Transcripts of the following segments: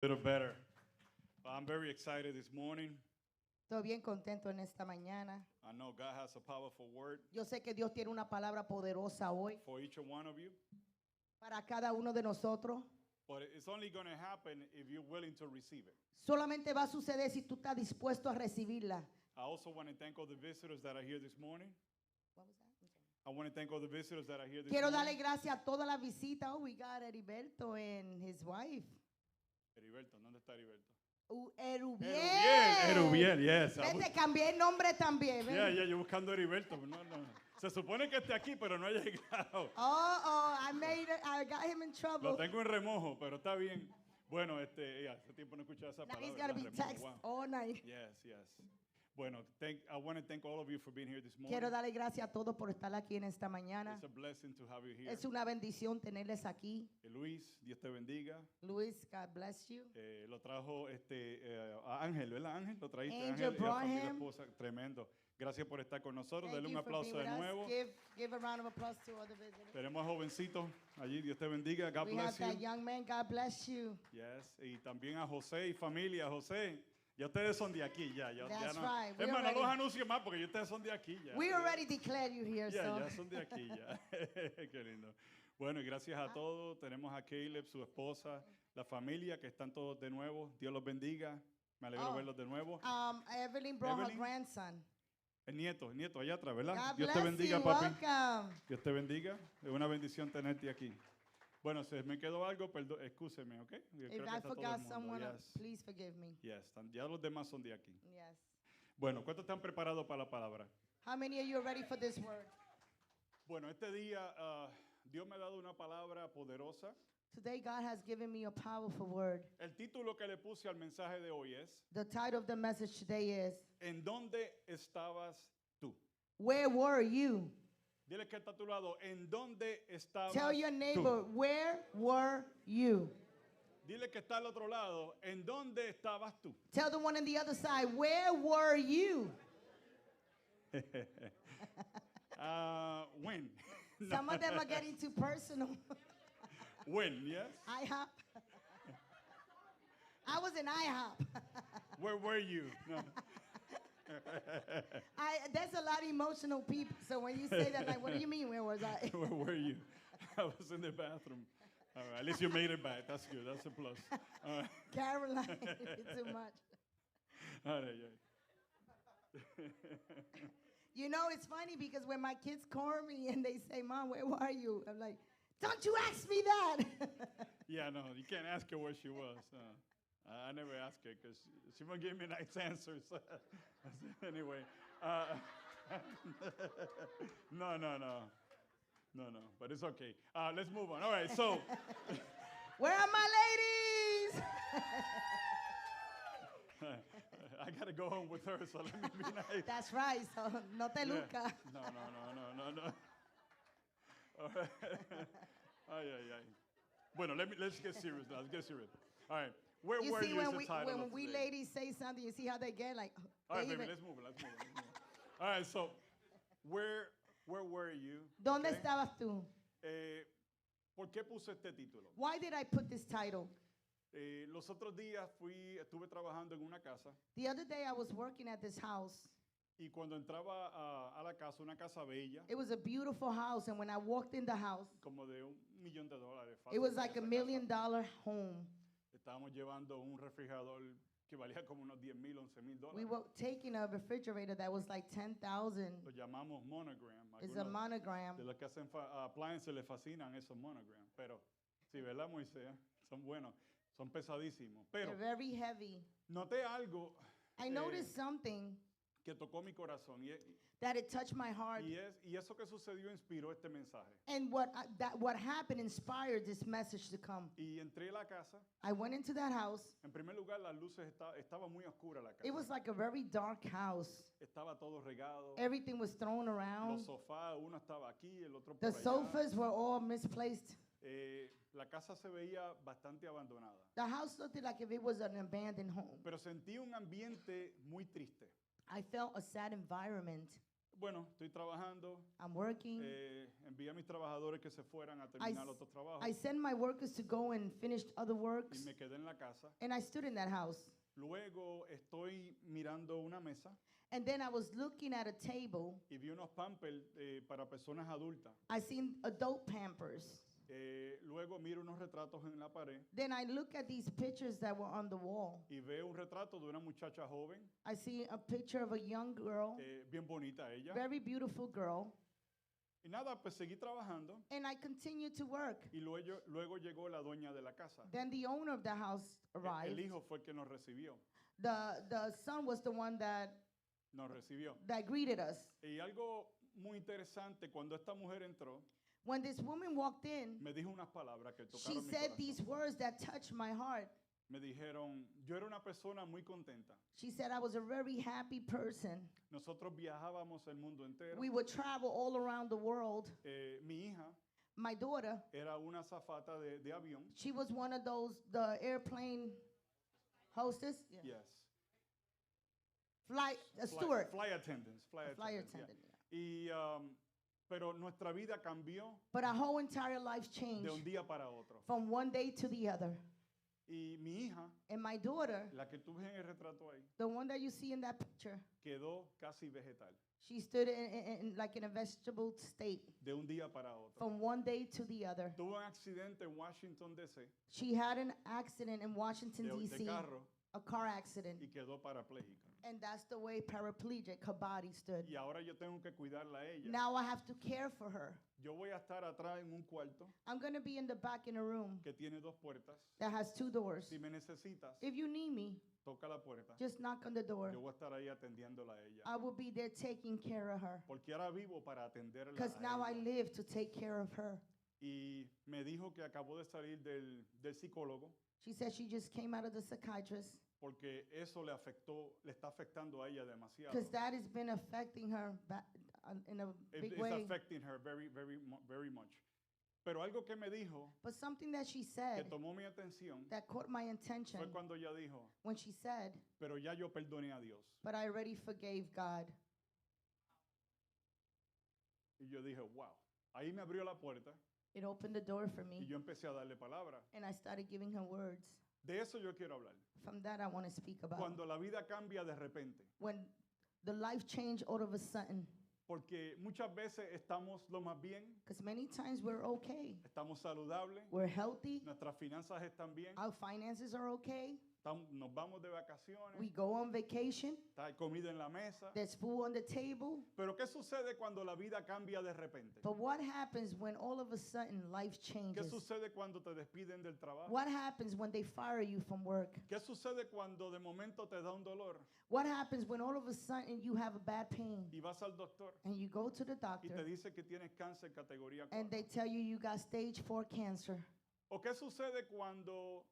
Little better. I'm very excited this morning. Estoy bien contento en esta mañana. I know God has a powerful word Yo sé que Dios tiene una palabra poderosa hoy for each one of you, para cada uno de nosotros. but it's only going to happen if you're willing to receive it. Solamente va a suceder si tú estás dispuesto a recibirla. I also want to thank all the visitors that are here this morning. What was that? I'm sorry. I want to thank all the visitors that are here this Quiero darle morning. gracias a toda la visita. Oh, we got Heriberto and his wife. Heriberto, ¿dónde está Heriberto? Herubiel. Heriberto, yes. Vete, cambié el nombre también. ¿ves? Yeah, yo buscando a Heriberto. No. Se supone que esté aquí, pero no ha llegado. I got him in Lo trouble. tengo en remojo, pero está bien. Bueno, hace tiempo no escuchaba esa Now he's palabra. got to be ¿verdad? text Remojo, wow. all night. Yes. Bueno, I want to thank all of you for being here this morning. Quiero darle gracias a todos por estar aquí en esta mañana. It's a blessing to have you here. Es una bendición tenerles aquí. Luis, Dios te bendiga. Luis, God bless you. Lo trajo a Ángel, ¿verdad? Ángel, lo trajiste Angel Ángel y la brought familia him. esposa. Tremendo. Gracias por estar con nosotros. Thank Dale un you for aplauso being de with us. nuevo. Give a round of applause to all the visitors. Tenemos a jovencitos allí. Dios te bendiga. God We have bless that you. young man. God bless you. Yes. Y también a José y familia. José, ya ustedes son de aquí. Ya That's no. right. We Es más, no already- los anuncio más porque ya ustedes son de aquí. Ya. We already declared you here, Ya, so. ya son de aquí, ya. Qué lindo. Bueno, y gracias a todos. Tenemos a Caleb, su esposa, la familia, que están todos de nuevo. Dios los bendiga. Me alegro Oh. verlos de nuevo. Evelyn brought Evelyn? her grandson. El nieto allá atrás, ¿verdad? God Dios te bless bendiga, you. papi. Welcome. Dios te bendiga. Es una bendición tenerte aquí. Bueno, si me quedó algo, perdón, excúseme, ¿ok? Yo If creo que I está todo el forgot mundo. someone, Yes. please forgive me. Yes. Ya los demás son de aquí. Yes. Bueno, ¿cuántos están preparados para la palabra? How many of you are ready for this word? Bueno, este día Dios me ha dado una palabra poderosa. Today, God has given me a powerful word. El título que le puse al mensaje de hoy es The title of the message today is, ¿En dónde estabas tú? Where were you? Dile que está a tu lado. ¿En dónde estabas Tell your neighbor, tú? where were you? Dile que está al otro lado. ¿En dónde estabas tú? Tell the one on the other side, where were you? When? Some of them are getting too personal. When, yes? IHOP. I was in IHOP. Where were you? No. There's a lot of emotional people, so when you say that, like, what do you mean, where was I? Where were you? I was in the bathroom. All right, at least you made it back. That's good. That's a plus. All right. Caroline, too much. All right, yeah. You know, it's funny because when my kids call me and they say, Mom, where were you? I'm like, don't you ask me that. Yeah, no, you can't ask her where she was. I never asked her because she won't give me nice answers. Anyway, no. But it's okay. Let's move on. All right, so Where are my ladies? I gotta go home with her, so let me be nice. That's right, so no te Yeah. lucas. No. All right. Ay. Bueno, let's get serious now. Let's get serious. All right. Where You were see, you is when the we, title when of we today. ladies say something, you see how they get like, All right, they baby, even- let's move it. All right, so where were you? ¿Dónde Okay? estabas tú? ¿Por qué puse este título? Why did I put this title? Los otros días estuve trabajando en una casa The other day I was working at this house. y cuando entraba a la casa, una casa bella, It was a beautiful house, and when I walked in the house, como de $1,000,000. it was fácilmente like a esa $1 casa. million home. Estábamos llevando un refrigerador que valía como unos $10,000, $11,000. We were taking a refrigerator that was like 10,000. Lo llamamos monogram. It's a Algunos monogram. de los que hacen appliances les fascinan esos monogram. Pero, sí, ¿verdad, Moisés? Son buenos, son pesadísimos. Pero They're very heavy. noté algo I noticed something que tocó mi corazón that it touched my heart. y eso que sucedió inspiró este mensaje. And what happened inspired this message to come. Y entré a la casa. I went into that house. En primer lugar, las luces estaba muy oscura la casa. It was like a very dark house. Estaba todo regado. Everything was thrown Los around. sofás, uno estaba aquí, el otro por The allá. sofas were all misplaced. La casa se veía bastante abandonada. The house looked like if it was an abandoned home. Pero sentí un ambiente muy triste. I felt a sad environment. Bueno, estoy trabajando. I'm working. Envié a mis trabajadores que se fueran a terminar otros trabajos. I sent my workers to go and finish other Y works, me quedé en la casa. and I stood in that house. Luego estoy mirando una mesa And then I was looking at a table. y vi unos pampers para personas adultas. I seen adult Pampers. Luego miro unos retratos en la pared Then I look at these pictures that were on the wall. y veo un retrato de una muchacha joven, I see a picture of a young girl, bien bonita ella. very beautiful girl, Y nada, pues seguí trabajando and I continued to work. y luego llegó la dueña de la casa. Then the owner of the house El arrived. hijo fue el que nos recibió. The son was the one that greeted us. Y algo muy interesante, cuando esta mujer entró, When this woman walked in, me dijo unas palabras que she tocaron mi said corazón. these words that touched my heart. Me dijeron, yo era una persona muy contenta. She said I was a very happy person. Nosotros viajábamos el mundo entero. We would travel all around the world. Mi hija My daughter, era una azafata de avión. she was one of the airplane hostess. Yeah. Yes. Steward. Flight attendants. Flight attendant. Yeah. Y, pero nuestra vida cambió But our whole entire life changed de un día para otro. from one day to the other. Y mi hija, And my daughter, la que tú ves en el retrato ahí, the one that you see in that picture, quedó casi vegetal she stood in like in a vegetable state de un día para otro. from one day to the other. Tuvo un accidente en Washington, D.C. She had an accident in Washington, de D.C., carro a car accident. y quedó parapléjica. And that's the way paraplegic her body stood. Y ahora yo tengo que cuidarla a ella. Now I have to care for her. Yo voy a estar atrás en un cuarto I'm going to be in the back in a room que tiene dos puertas. that has two doors. Si me necesitas, If you need me, toca la puerta. just knock on the door. Yo voy a estar ahí atendiéndola a ella. I will be there taking care of her. Porque ahora vivo para atenderla Because a now I ella. live to take care of her. Y me dijo que acabó de salir del psicólogo She said she just came out of the psychiatrist porque eso le está afectando a ella demasiado. because that has been affecting her in a big It's way. affecting her very much. Pero algo que me dijo But something that she que said tomó mi atención that caught my attention fue cuando ella dijo, when she said, pero ya yo perdoné a Dios. but I already forgave God. Y yo dije, wow. Ahí me abrió la puerta It opened the door for y me, yo empecé a darle palabra. and I started giving her words. De eso yo quiero hablar. From that, I want to speak about Cuando la vida cambia de repente. when the life changed all of a sudden. Porque muchas veces estamos lo más bien, Because many times we're okay, estamos saludables, we're healthy, nuestras finanzas están bien, our finances are okay, nos vamos de vacaciones, we go on vacation, hay comida en la mesa. there's food on the table. Pero ¿qué sucede cuando la vida cambia de repente? But what happens when all of a sudden life ¿Qué changes? sucede cuando te despiden del trabajo? What happens when they fire you from work? ¿Qué sucede cuando de momento te da un dolor What happens when all of a sudden you have a bad pain y vas al doctor and you go to the y te doctor dice que tienes cáncer categoría 4? and they tell you you got stage 4 cancer? ¿O qué sucede cuando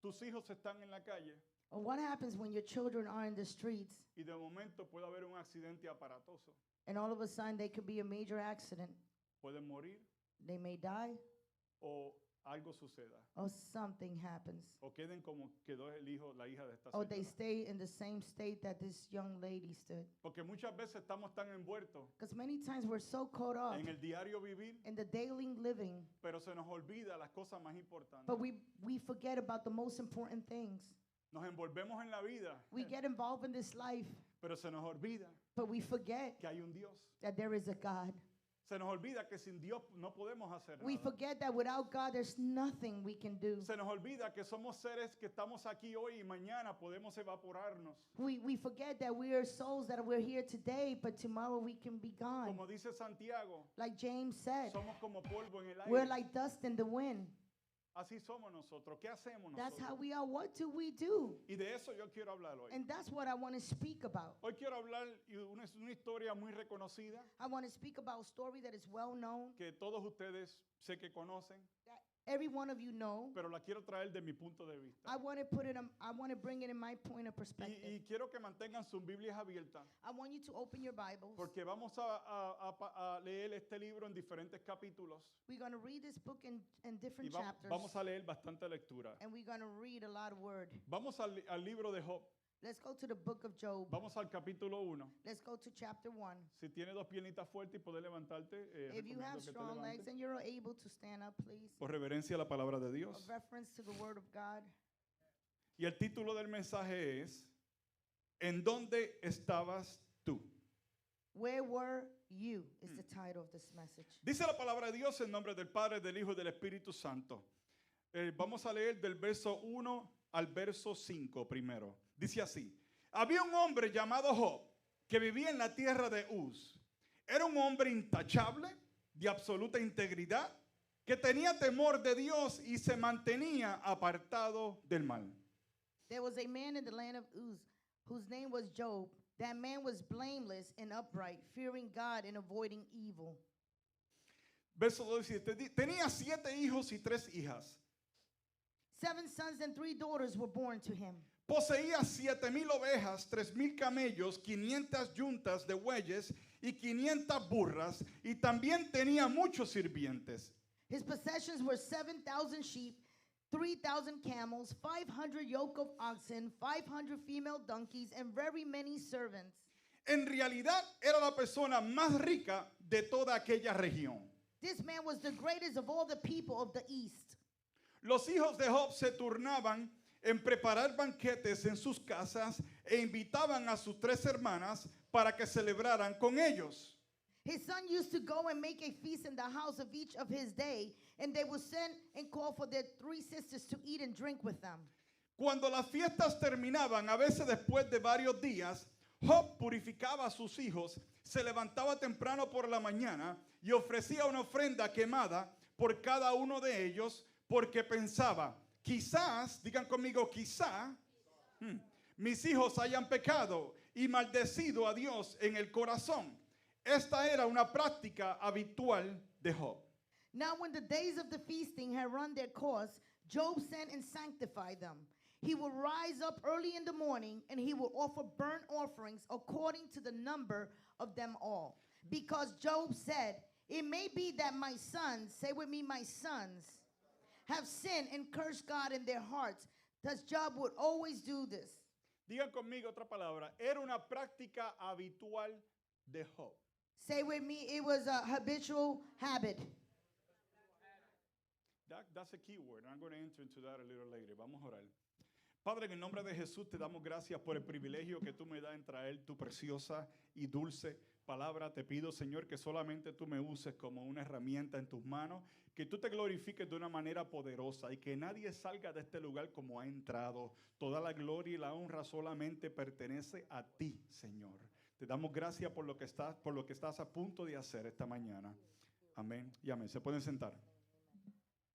tus hijos están en la calle Or what happens when your children are in the streets y de momento puede haber un accidente aparatoso? and all of a sudden there could be a major accident? Pueden morir They may die o algo suceda. or something happens. O queden como quedó la hija de esta Or they señora. stay in the same state that this young lady stood. Porque muchas veces estamos tan envueltos Because many times we're so caught up en el diario vivir, in the daily living, pero se nos olvida las cosas más importantes. but we forget about the most important things. Nos envolvemos en la vida, We get involved in this life, pero se nos olvida but we forget que hay un Dios. that there is a God. Se nos olvida que sin Dios no podemos hacer We nada. forget that without God there's nothing we can do. Se nos olvida que somos seres que estamos aquí hoy y mañana podemos evaporarnos. We forget that we are souls that we're here today, but tomorrow we can be gone. Como dice Santiago, Like James said, somos como polvo en el we're aire. like dust in the wind. Así somos nosotros. ¿Qué hacemos That's how nosotros? we are. What do we do? Y de eso yo quiero hablar hoy. And that's what I want to speak about. Hoy quiero hablar de una historia muy reconocida I want to speak about a story that is well known, que todos ustedes sé que conocen, that every one of you know. pero la quiero traer de mi punto de vista. I want to bring it in my point of perspective. Y quiero que mantengan sus Biblias abiertas I want you to open your Bibles. porque vamos a leer este libro en diferentes capítulos We're going to read this book in y different chapters. vamos a leer bastante lectura. And we're going to read a lot of word. Vamos al libro de Job. Let's go to the book of Job. Vamos al capítulo 1. Let's go to chapter 1. Si tienes dos piernitas fuertes y puedes levantarte, If you recomiendo have que te strong legs levantes. and you're able to stand up, please. Por reverencia a la palabra de Dios. A reference to the word of God. Y el título del mensaje es ¿En dónde estabas tú? Where were you is the title of this message. Dice la palabra de Dios en nombre del Padre, del Hijo y del Espíritu Santo. Vamos a leer del verso 1 al verso 5 primero. Dice así: había un hombre llamado Job que vivía en la tierra de Uz. Era un hombre intachable, de absoluta integridad, que tenía temor de Dios y se mantenía apartado del mal. There was a man in the land of Uz whose name was Job. That man was blameless and upright, fearing God and avoiding evil. Verso 2 dice: tenía 7 hijos y 3 hijas. 7 sons and 3 daughters were born to him. Poseía 7,000 ovejas, 3,000 camellos, 500 yuntas de bueyes y 500 burras, y también tenía muchos sirvientes. His possessions were 7,000 sheep, 3,000 camels, 500 yoke of oxen, 500 female donkeys, and very many servants. En realidad era la persona más rica de toda aquella región. This man was the greatest of all the people of the east. Los hijos de Job se turnaban en preparar banquetes en sus casas e invitaban a sus 3 hermanas para que celebraran con ellos. His son used to go and make a feast in the house of each of his day, and they would send and call for their 3 sisters to eat and drink with them. Cuando las fiestas terminaban, a veces después de varios días, Job purificaba a sus hijos, se levantaba temprano por la mañana y ofrecía una ofrenda quemada por cada uno de ellos, porque pensaba: quizás, digan conmigo, quizá, mis hijos hayan pecado y maldecido a Dios en el corazón. Esta era una práctica habitual de Job. Now when the days of the feasting had run their course, Job sent and sanctified them. He would rise up early in the morning, and he would offer burnt offerings according to the number of them all. Because Job said, it may be that my sons, say with me, my sons, have sinned and cursed God in their hearts. Thus Job would always do this. Digan conmigo otra palabra. Era una práctica habitual de Job. Say with me, it was a habitual habit. That's a key word. I'm going to enter into that a little later. Vamos a orar. Padre, en el nombre de Jesús te damos gracias por el privilegio que tú me das en traer tu preciosa y dulce palabra. Te pido, Señor, que solamente tú me uses como una herramienta en tus manos, que tú te glorifiques de una manera poderosa y que nadie salga de este lugar como ha entrado. Toda la gloria y la honra solamente pertenece a ti, Señor. Te damos gracias por lo que estás a punto de hacer esta mañana. Amén y amén. Se pueden sentar.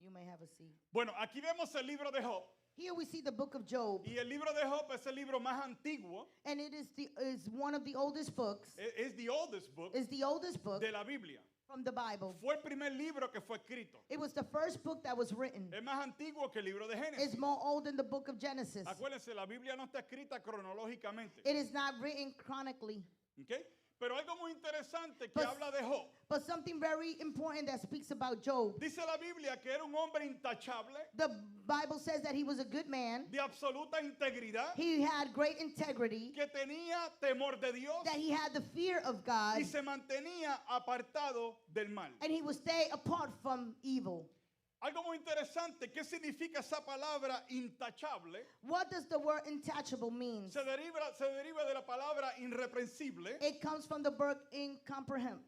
You may have a seat. Bueno, aquí vemos el libro de Job. Here we see the book of Job. Y el libro de Job es el libro más antiguo. And it is one of the oldest books. Es the oldest book It's the oldest book de la Biblia. from the Bible. Fue el primer libro que fue escrito. It was the first book that was written. Es más antiguo que el libro de Génesis. It's more old than the book of Genesis. Acuérdense, la Biblia no está escrita cronológicamente. It is not written chronically. ¿Okay? Pero algo muy interesante que But- habla de Job. But something very important that speaks about Job. Dice la Biblia que era un hombre intachable, The Bible says that he was a good man. de absoluta integridad, He had great integrity. que tenía temor de Dios That he had the fear of God. y se mantenía apartado del mal. And he would stay apart from evil. Algo muy interesante, ¿qué significa esa palabra intachable? What does the word intouchable mean? Se deriva de la palabra irreprensible, It comes from the word incomprehensible.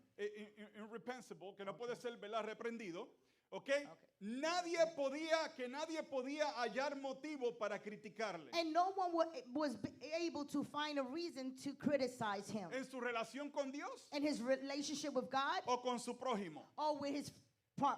irrepressible, que no puede ser, ¿verdad?, reprendido. ¿Ok? Nadie podía hallar motivo para criticarle And no one was able to find a reason to criticize him. en su relación con Dios In his relationship with God o con su prójimo. or with his friend.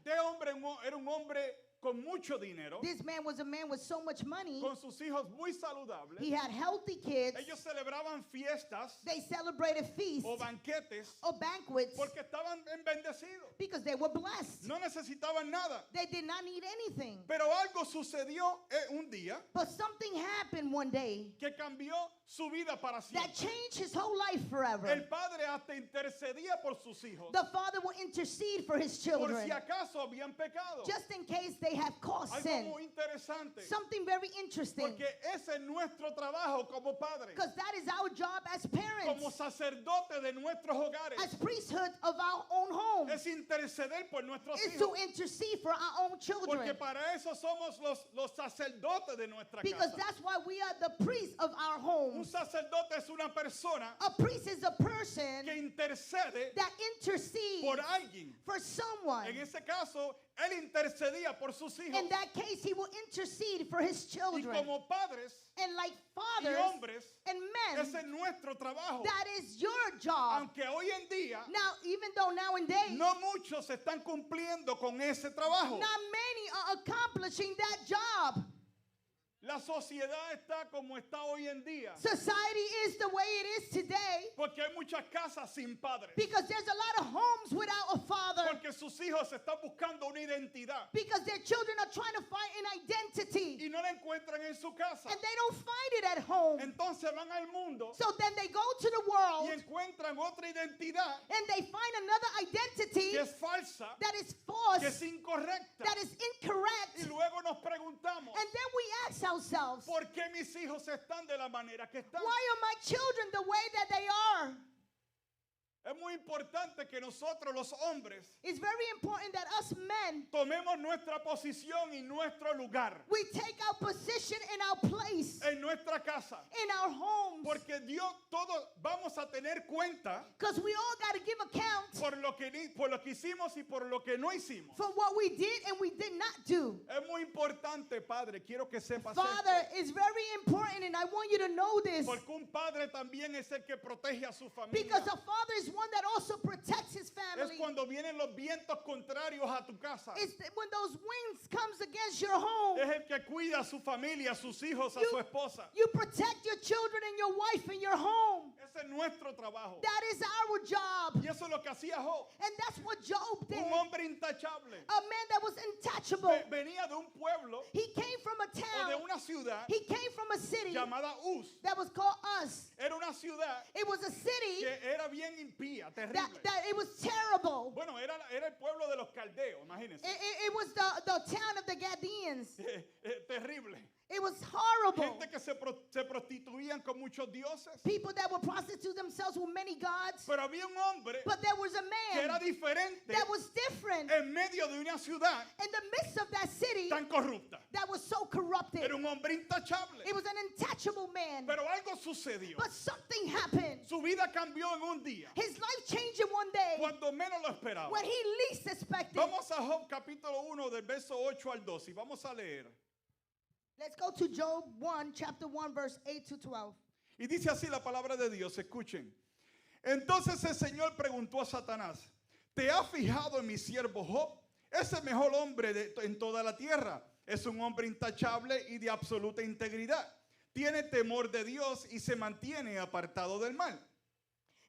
Este hombre era un hombre con mucho dinero, This man was a man with so much money. con sus hijos muy saludables. He had healthy kids. Ellos celebraban fiestas They celebrated feasts o banquetes or banquets porque estaban bendecidos. because they were blessed. No necesitaban nada. They did not need anything. Pero algo sucedió un día But something happened one day que cambió su vida para that siempre. changed his whole life forever. El padre hasta intercedía por sus hijos, The father will intercede for his por children si acaso habían pecado. just in case they may have caused Algo sin. muy interesante. Something very interesting. Porque ese es nuestro trabajo como padres, Because that is our job as como parents, sacerdotes de nuestros hogares. as priesthood of our own home, Es interceder por nuestros is to hijos. intercede for our own children. Porque para eso somos los sacerdotes de nuestra Because casa. that's why we are the priests of our Un homes. sacerdote es una persona A priest is a person que intercede that intercedes por alguien. for someone. En ese caso, él intercedía por sus hijos. In that case, he will intercede for his Y children. como padres And like y fathers hombres, and ese men, es nuestro trabajo. that is your job. Aunque hoy en día Now, even though nowadays, no muchos están cumpliendo con ese trabajo. not many are accomplishing that job. La sociedad está como está hoy en día. Society is the way it is today Porque hay muchas casas sin padres. because there's a lot of homes without a father. Porque sus hijos están buscando una identidad Because their children are trying to find an identity y no la encuentran en su casa. and they don't find it at home. Entonces van al mundo So then they go to the y world encuentran otra identidad and they find another identity que es falsa, that is que false, es incorrecta. that is incorrect. Y luego nos preguntamos, And then we ask ourselves, ¿por qué mis hijos están de la manera que están? why are my children the way that they are? Es muy importante que nosotros los hombres It's very important that us men, tomemos nuestra posición y nuestro lugar we take our position in our place, en nuestra casa. in our homes. Porque Dios, todos vamos a tener cuenta Because we all got to give account por lo que hicimos y por lo que no hicimos. for what we did and we did not do. Es muy importante, Padre, quiero que sepas Father, esto. it's very important and I want you to know this. Porque un padre también es el que protege a su familia. Because a father is one that also protects his Es family. cuando vienen los vientos contrarios a tu casa. It's when those winds comes against your home. Es el que cuida a su familia, a sus hijos, a You- su esposa. You protect your children and your wife and your home. Ese es nuestro trabajo. That is our job. Y eso es lo que hacía Job. And that's what Job did. Un hombre intachable. A man that was untouchable. Venía de un pueblo He came from a o de town. una ciudad He came from a city llamada Uz. that was called Us. Era una ciudad It was a city que era bien impía, terrible. that it was terrible. Bueno, era el pueblo de los caldeos, imagínense. It was the town of the Gadeans. Terrible. It was horrible. Gente que se prostituían con muchos dioses. People that would prostitute themselves with many gods. Pero había un hombre But there was a que era man diferente that was different en medio de una ciudad in the midst of that city tan corrupta. that was so corrupted. Era un hombre intachable. It was an untouchable man. Pero algo sucedió. But something happened. Su vida cambió en un día, His life changed in one day cuando menos lo esperaba. when he least expected. Vamos a Job capítulo 1 del verso 8 al 12 y vamos a leer. Let's go to Job 1, chapter 1, verse 8 to 12. Y dice así la palabra de Dios, escuchen. Entonces el Señor preguntó a Satanás, ¿te has fijado en mi siervo Job? Es el mejor hombre en toda la tierra. Es un hombre intachable y de absoluta integridad. Tiene temor de Dios y se mantiene apartado del mal.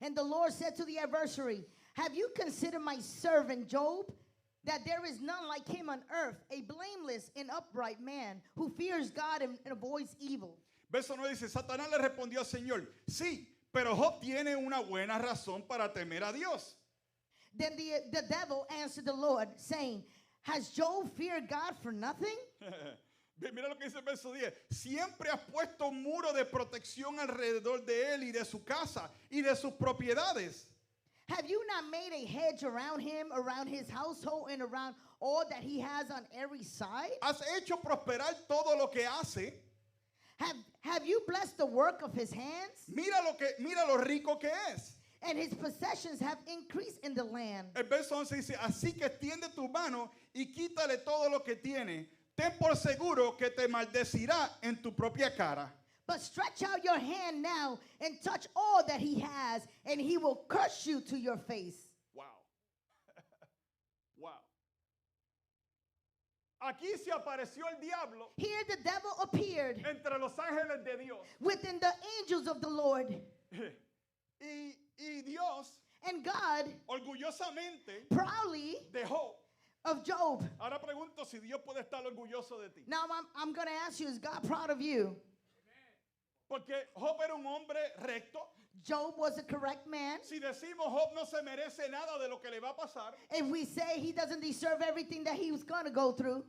And the Lord said to the adversary, have you considered my servant Job? That there is none like him on earth, a blameless and upright man who fears God and avoids evil. Verso 9 dice, Satanás le respondió al Señor, sí, pero Job tiene una buena razón para temer a Dios. Then the devil answered the Lord, saying, has Job feared God for nothing? Mira lo que dice el verso 10. Siempre has puesto un muro de protección alrededor de él y de su casa y de sus propiedades. Have you not made a hedge around him, around his household, and around all that he has on every side? Has hecho prosperar todo lo que hace. Have you blessed the work of his hands? Mira lo rico que es. And his possessions have increased in the land. El verso 11 dice, así que extiende tu mano y quítale todo lo que tiene. Ten por seguro que te maldecirá en tu propia cara. But stretch out your hand now and touch all that he has, and he will curse you to your face. Wow. Wow. Aquí se apareció el diablo Here the devil appeared entre los ángeles de Dios. within the angels of the Lord. Y Dios And God orgullosamente proudly dejó. of Job. Ahora pregunto si Dios puede estar orgulloso de ti. Now I'm going to ask you, is God proud of you? Porque Job era un hombre recto. Job was a correct man. Si decimos Job no se merece nada de lo que le va a pasar, If we say he doesn't deserve everything that he was going to go through,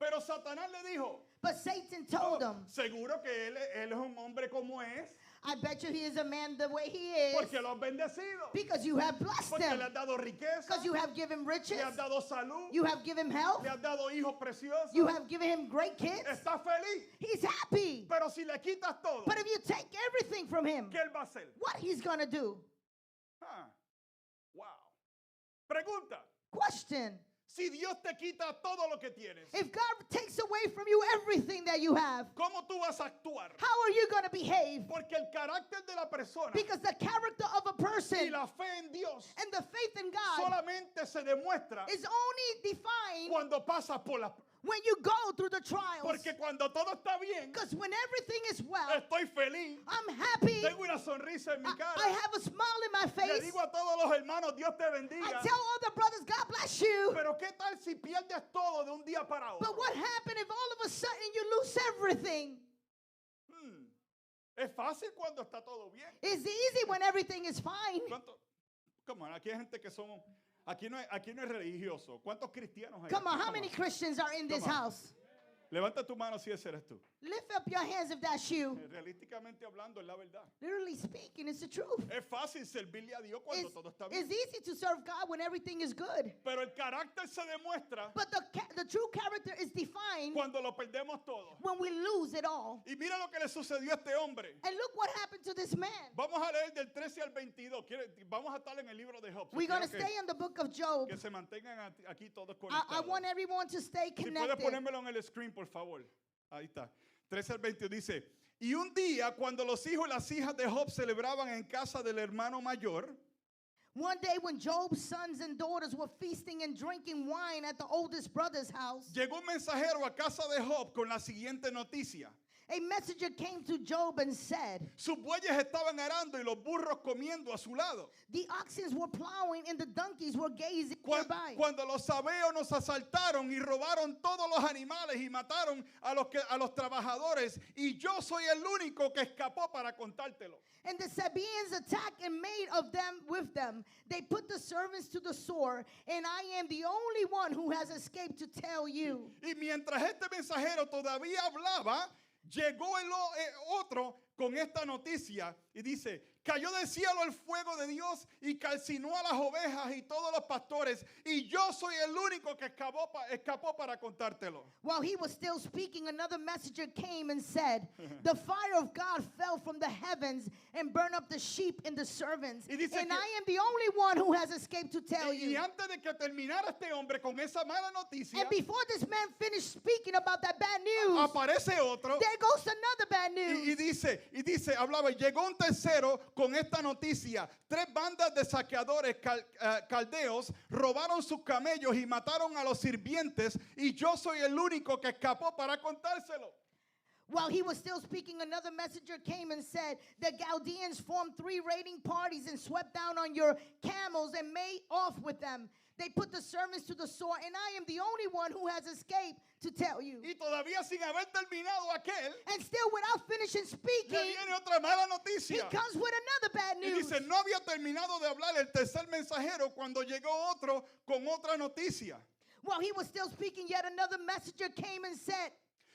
Pero Satanás le dijo, But Satan told him, seguro que él es un hombre como es, I bet you he is a man the way he is porque lo has bendecido, because you have blessed porque him, le has dado riqueza, because you have given riches, le has dado salud, you have given him health, le has dado hijos preciosos, you have given him great kids. está feliz. He's happy. Pero si le quitas todo, But if you take everything from him, ¿qué él va a hacer? what he's going to do? Ah, wow. Pregunta, Question. si Dios te quita todo lo que tienes, If God takes away from you everything that you have, ¿cómo tú vas a actuar? how are you going to behave? Porque el carácter de la persona Because the character of a y person la fe en Dios and the faith in God solamente se demuestra is only defined cuando pasas por la... when you go through the trials. Porque cuando todo está bien, Because when everything is well, estoy feliz, I'm happy. tengo una sonrisa en mi cara. I have a smile in my Le face. digo a todos los hermanos, Dios te I bendiga. tell all the brothers, God bless you. Pero ¿qué tal si pierdes todo de un día para otro? But what happened if all of a sudden you lose everything? Es fácil cuando está todo bien. It's easy when everything is fine. ¿Cuánto? Come on, aquí hay gente que somos... Aquí no es religioso. ¿Cuántos cristianos hay? Come on, aquí? how Come many on. Christians are in this Come on. house? Levanta tu mano si ese eres tú. Lift up your hands if that's you. Realísticamente hablando, es la verdad. Literally speaking, it's the truth. Es fácil servirle a Dios cuando todo está bien. It's easy to serve God when everything is good. Pero el carácter se demuestra But the true character is defined cuando lo perdemos todo. when we lose it all. Y mira lo que le sucedió a este hombre. And look what happened to this man. Vamos a leer del 13 al 22. Vamos a estar en el libro de Job. We're going to Quiero stay in the book of Job. que se mantengan aquí todos I conectados. want everyone to stay Si puedes connected. ponérmelo en el screen, por favor. Ahí está. 13 al 20 dice, y un día cuando los hijos y las hijas de Job celebraban en casa del hermano mayor, One day when Job's sons and daughters were feasting and drinking wine at the oldest brother's house, llegó un mensajero a casa de Job con la siguiente noticia. a messenger came to Job and said, Sus bueyes estaban arando y los burros comiendo a su lado. the oxen were plowing and the donkeys were gazing Cuan- nearby. Cuando los sabeos nos asaltaron y robaron todos los animales y mataron a los trabajadores, y yo soy el único que escapó para contártelo. And the Sabaeans attacked and made of them with them. They put the servants to the sword, and I am the only one who has escaped to tell you. Y mientras este mensajero todavía hablaba, llegó el otro con esta noticia y dice, cayó del cielo el fuego de Dios y calcinó a las ovejas y todos los pastores, y yo soy el único que escapó para contártelo. While he was still speaking, another messenger came and said, the fire of God fell from the heavens and burned up the sheep and the servants. Y dice And que- I am the only one who has escaped to tell Y you. antes de que terminara este hombre con esa mala noticia, And before this man finished speaking about that bad news, aparece otro there goes another bad news. y dice, hablaba, y llegó un tercero con esta noticia. 3 bandas de saqueadores caldeos robaron sus camellos y mataron a los sirvientes, y yo soy el único que escapó para contárselo. While he was still speaking, another messenger came and said, the Chaldeans formed 3 raiding parties and swept down on your camels and made off with them. They put the servants to the sword, and I am the only one who has escaped to tell you. Y todavía sin haber terminado aquel, And still without finishing le speaking, viene otra mala he noticia. comes with another bad Y news. dice, no había terminado de hablar el tercer mensajero cuando llegó otro con otra noticia. While he was still speaking, yet another messenger came and said,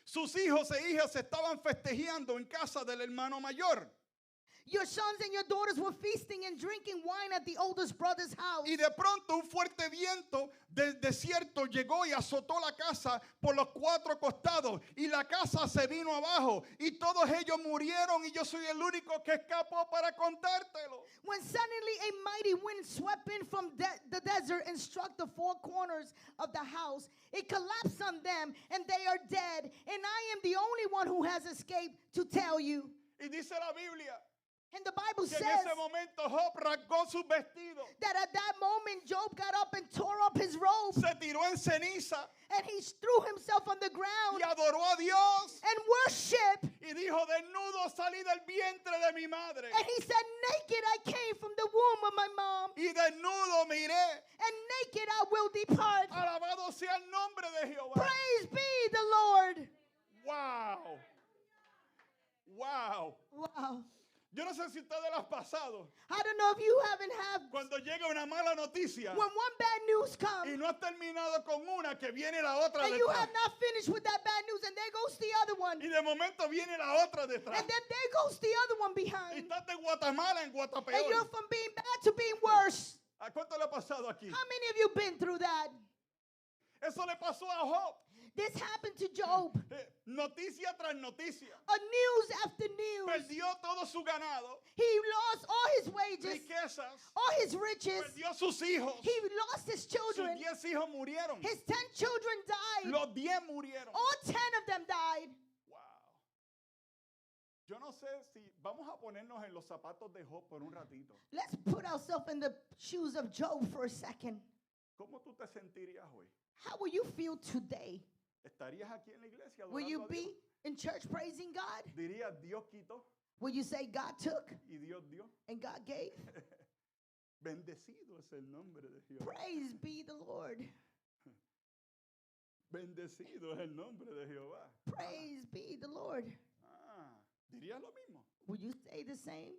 Sus hijos e hijas estaban festejando en casa del hermano mayor. your sons and your daughters were feasting and drinking wine at the oldest brother's house. Y de pronto un fuerte viento del desierto llegó y azotó la casa por los 4 costados, y la casa se vino abajo y todos ellos murieron, y yo soy el único que escapó para contártelo. When suddenly a mighty wind swept in from the desert and struck the 4 corners of the house, it collapsed on them and they are dead, and I am the only one who has escaped to tell you. Y dice la Biblia And the Bible que en says ese momento Job rasgó sus vestidos, that at that moment Job got up and tore up his robe, se tiró en ceniza and he threw himself on the ground y adoró a Dios, and worshiped. y dijo, desnudo salí del vientre de mi madre, And he said, naked I came from the womb of my mom, y desnudo me iré. and naked I will depart. Alabado sea el nombre de Jehová. Praise be the Lord. Wow. Wow. Wow. Yo no sé si ustedes lo han pasado. I don't know if you haven't had Cuando llega una mala noticia when one bad news comes y no has terminado con una, que viene la otra and you detrás. have not finished with that bad news and there goes the other one. Y de momento viene la otra detrás. And then there goes the other one Y behind. estás de Guatemala en And you're Guatapeor. from being bad to being worse. ¿A cuánto le ha pasado aquí? How many of you been through that? Eso le pasó a Job. This happened to Job. Noticia tras noticia. A news after news. Perdió todo su ganado, He lost all his wages, riquezas, all his riches. perdió sus hijos. He lost his Sus children. 10 hijos murieron. His 10 children died. Los 10 murieron. All 10 of them died. Wow. Yo no sé si vamos a ponernos en los zapatos de Job por un ratito. Let's put ourselves in the shoes of Job for a second. ¿Cómo tú te sentirías hoy? How will you feel today? ¿Estarías aquí en la iglesia Will you adorando a be Dios? in church praising God? Dirías, Dios quitó Will you say God took y Dios dio. and God gave? Bendecido es el nombre de Jehová. Praise be the Lord. Bendecido es el nombre de Jehová. Praise be the Lord. Dirías lo mismo. Will you say the same?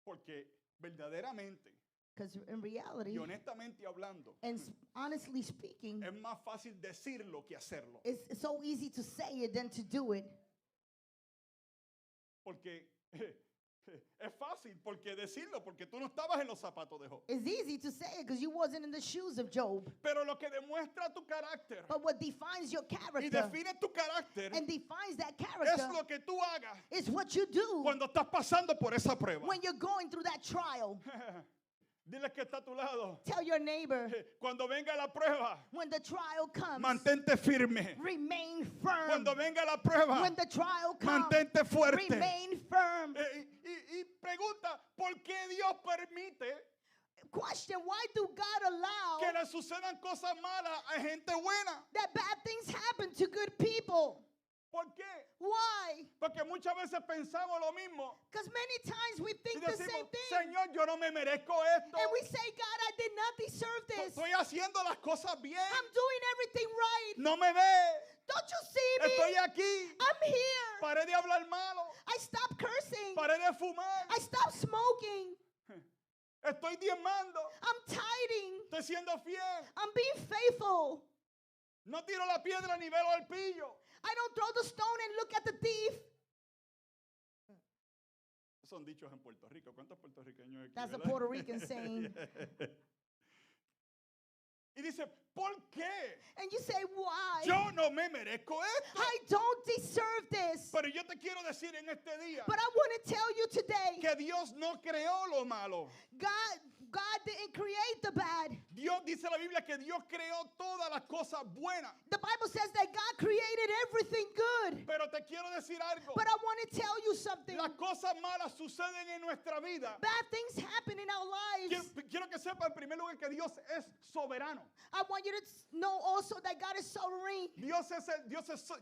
Porque verdaderamente Because in reality, y honestamente hablando, and honestly speaking, es más fácil decirlo que hacerlo. it's so easy to say it than to do it. Porque es fácil porque decirlo, porque tú no estabas en los zapatos de Job. It's easy to say it because you wasn't in the shoes of Job. Pero lo que demuestra tu carácter But what defines your y character define tu carácter and defines that es character lo que tú hagas is what you do cuando estás pasando por esa prueba. when you're going through that trial. Dile que está a tu lado. Tell your neighbor, Cuando venga la prueba, when the trial comes, mantente firme. remain firm. Cuando venga la prueba, When the trial comes, mantente fuerte. remain firm. Y pregunta, ¿por qué Dios permite Question, why do God allow que le sucedan cosas malas a gente buena? that bad things happen to good people? ¿Por qué? Why? Porque muchas veces pensamos lo mismo Because many times we y think the same decimos, thing. Señor, yo no me merezco esto. And we say, God, I did not deserve this. Estoy haciendo las cosas bien. I'm doing everything right. No me ve. Don't you see me? Estoy aquí. I'm here. Paré de hablar malo. I stopped cursing. Paré de fumar. I stopped smoking. Estoy diezmando. I'm tithing. Estoy siendo fiel. I'm being faithful. No tiro la piedra ni velo al pillo. I don't throw the stone and look at the thief. Son dichos en Puerto Rico. ¿Cuántos puertorriqueños hay aquí? That's a verdad? Puerto Rican saying. Y dice, ¿por qué? And you say, why? Yo no me merezco esto. I don't deserve this. Pero yo te quiero decir en este día But I want to tell you today, que Dios no creó lo malo. God didn't create the bad. Dios dice la Biblia que Dios creó todas las cosas buenas. The Bible says that God created everything good. Pero te quiero decir algo. But I want to tell you something. Las cosas malas suceden en nuestra vida. Bad things happen in our lives. Quiero que sepa en primer lugar que Dios es soberano. I want you to know also that God is sovereign.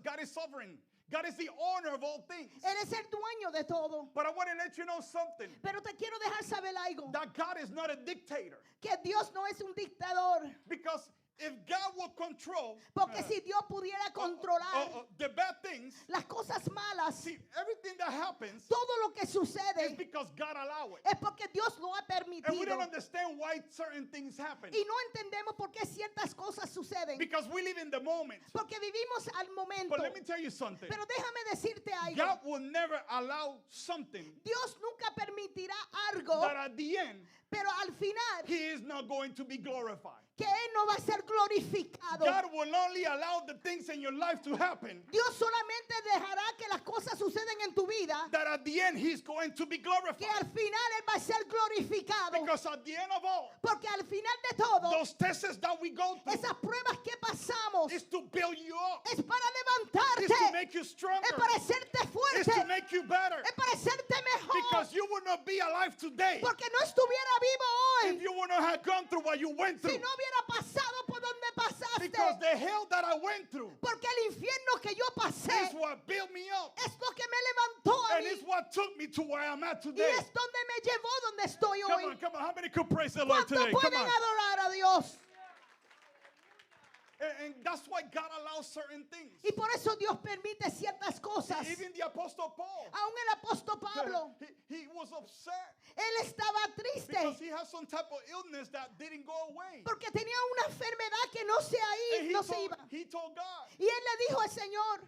God is sovereign. God is the owner of all things. Él es el dueño de todo. But I want to let you know something. Pero te quiero dejar saber algo. That God is not a dictator. Que Dios no es un dictador. Because if God will control Porque si Dios pudiera controlar the bad things, las cosas malas, see, everything that happens todo lo que is sucede because God allowed it. es porque Dios lo ha And we permitido. don't understand why certain things happen. Y no entendemos por qué ciertas cosas suceden. Because we live in the moment. Porque vivimos al momento. But let me tell you something. Pero déjame decirte algo. God will never allow something Dios nunca permitirá algo, that at the end, pero al final, He is not going to be glorified. que Él no va a ser glorificado. God will only allow the things in your life to happen Dios solamente dejará que las cosas suceden en tu vida, that at the end He's going to be que glorified. al final Él va a ser glorificado. Because at the end of all, Porque al final de todo, those tests that we go through esas pruebas que pasamos is to build you up, es para is to levantarte, make you stronger, es para hacerte is to fuerte, make you better. es para hacerte mejor. Because you would not be alive today Porque no estuviera vivo if hoy you would not have gone through what you went si through. no hubiera pasado por donde Because pasaste. the hell that I went through Porque el infierno que yo pasé is what built me up. es lo que me levantó a And mí it's what took me to where I'm at y today. es donde me llevó donde estoy Come hoy. on, come on. How many could praise the Lord ¿Cuántos today? Come pueden on. adorar a Dios? And that's why God allows certain things. Y por eso Dios permite ciertas cosas. Even the Apostle Paul, Aún el upset Él estaba triste because he has some type of illness that didn't go away. porque tenía una enfermedad que no se, And no se iba. he told God, Y él le dijo al Señor,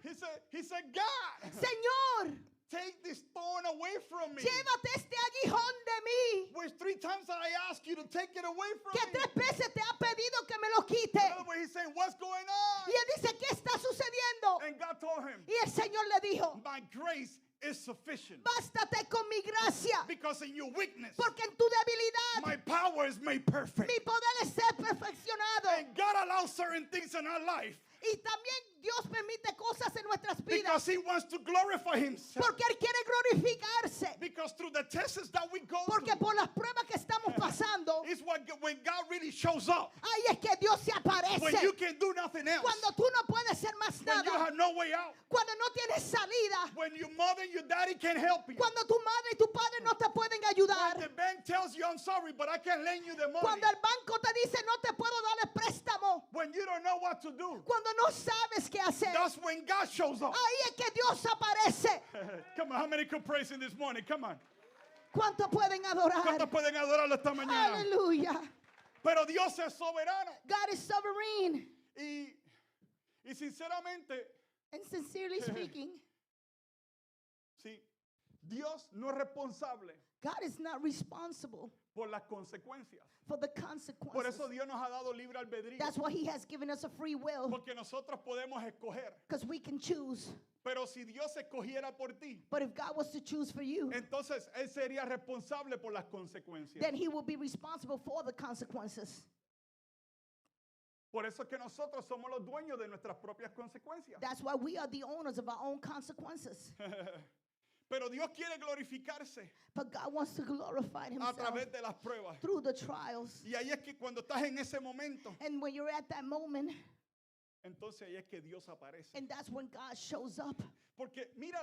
he said, God, Señor, take this thorn away from me. llévate este aguijón de mí, Which 3 times I asked you to take it away from que me. 3 veces te ha pedido que me lo quite. In other words, he's saying, what's going on? Y él dice, ¿qué está sucediendo? And God told him, Y el Señor le dijo, my grace is sufficient. bástate con mi gracia, Because in your weakness, porque en tu debilidad my power is made perfect. mi poder es ser perfeccionado. And God allows certain things in our life Y también Dios permite cosas en nuestras vidas because he wants to glorify himself. porque Él quiere glorificarse. Because through the tests that we go Porque through, por las pruebas que estamos pasando, is when God really shows up. ahí es que Dios se When aparece. you can do nothing else. Cuando tú no puedes hacer más When you nada. have no way out. Cuando no tienes salida. When your mother and your daddy can't help you. Cuando tu madre y tu padre no te pueden ayudar. When the bank tells you, I'm sorry, but I can't lend you the money. Cuando el banco te dice no te puedo dar el préstamo. When you don't know what to do. Cuando no sabes qué hacer. That's when God shows up. Ahí es que Dios aparece. Come on, how many could praise him this morning? Come on. ¿Cuántos pueden adorar? ¿Cuántos pueden adorarlo esta mañana? Aleluya. Pero Dios es soberano. God is sovereign. Y sinceramente, And sincerely speaking, sí, Dios no es responsable God is not responsible por las consecuencias. for the Por consequences. eso Dios nos ha dado libre albedrío. That's why He has given us a free will, Porque nosotros podemos escoger. because we can choose. Pero si Dios escogiera por ti, But if God was to choose for you, entonces Él sería responsable por las consecuencias. then He will be responsible for the consequences. Por eso es que nosotros somos los dueños de nuestras propias consecuencias. That's why we are the owners of our own consequences. Pero Dios quiere glorificarse But God wants to glorify a Himself través de las pruebas. through the trials. Y ahí es que cuando estás en ese momento, And when you're at that moment, entonces ahí es que Dios aparece. and that's when God shows up. Porque mira,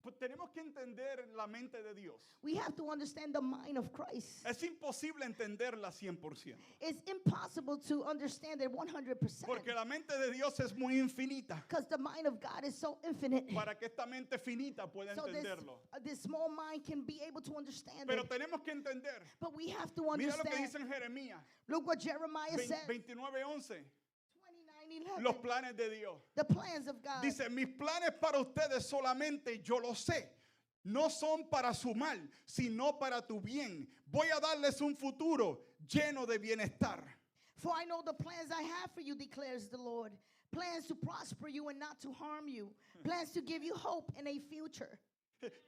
pues tenemos que entender la mente de Dios. We have to understand the mind of Christ. Es imposible entenderla 100%. It's impossible to understand it 100%. Porque la mente de Dios es muy infinita. Because the mind of God is so infinite. Para que esta mente finita pueda So entenderlo. this small mind can be able to understand Pero it. tenemos que entender. But we have to Mira lo que understand. dice en Jeremías Look what Jeremiah said. 29:11. 29:11. Los planes de Dios. The plans of God. Dice, mis planes para ustedes solamente yo lo sé. No son para su mal, sino para tu bien. Voy a darles un futuro lleno de bienestar. For I know the plans I have for you, declares the Lord. Plans to prosper you and not to harm you. Plans to give you hope and a future.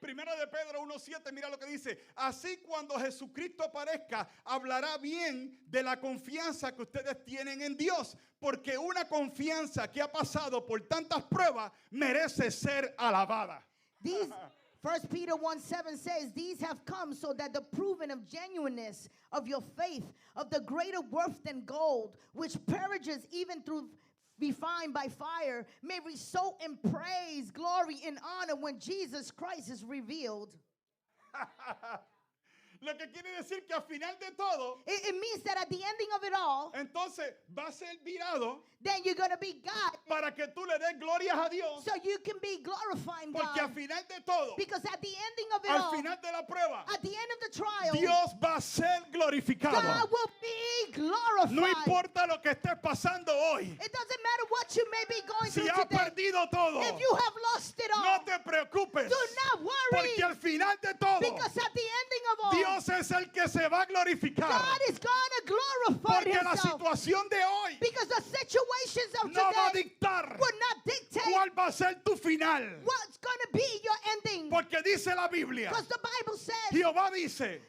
Primera de Pedro 1:7, mira lo que dice. Así cuando Jesucristo aparezca, hablará bien de la confianza que ustedes tienen en Dios. Porque una confianza que ha pasado por tantas pruebas merece ser alabada. These 1 Peter 1:7 says, these have come so that the proving of genuineness of your faith, of the greater worth than gold, which perishes even through refined by fire, may result in praise, glory, and honor when Jesus Christ is revealed. Lo que quiere decir que al final de todo, It means that at the ending of it all, entonces va a ser virado then you're going to be God, para que tú le des glorias a Dios. so you can be glorifying Porque al God. final de todo, Because at the ending of it al all, final de la prueba, at the end of the trial, Dios va a ser glorificado. God will be glorified. No importa lo que estés pasando hoy. It doesn't matter what you may be going Si through has today. perdido todo, If you have lost it all, no te preocupes. do not worry. Porque al final de todo, Because at the ending of all, Dios es el que se va a glorificar. God is going to glorify Porque la Himself. situación de hoy Because the situations of no va a today dictar will not dictate cuál va a ser tu final. what's going to be your ending. Porque dice la Biblia, Because the Bible says, Jehová dice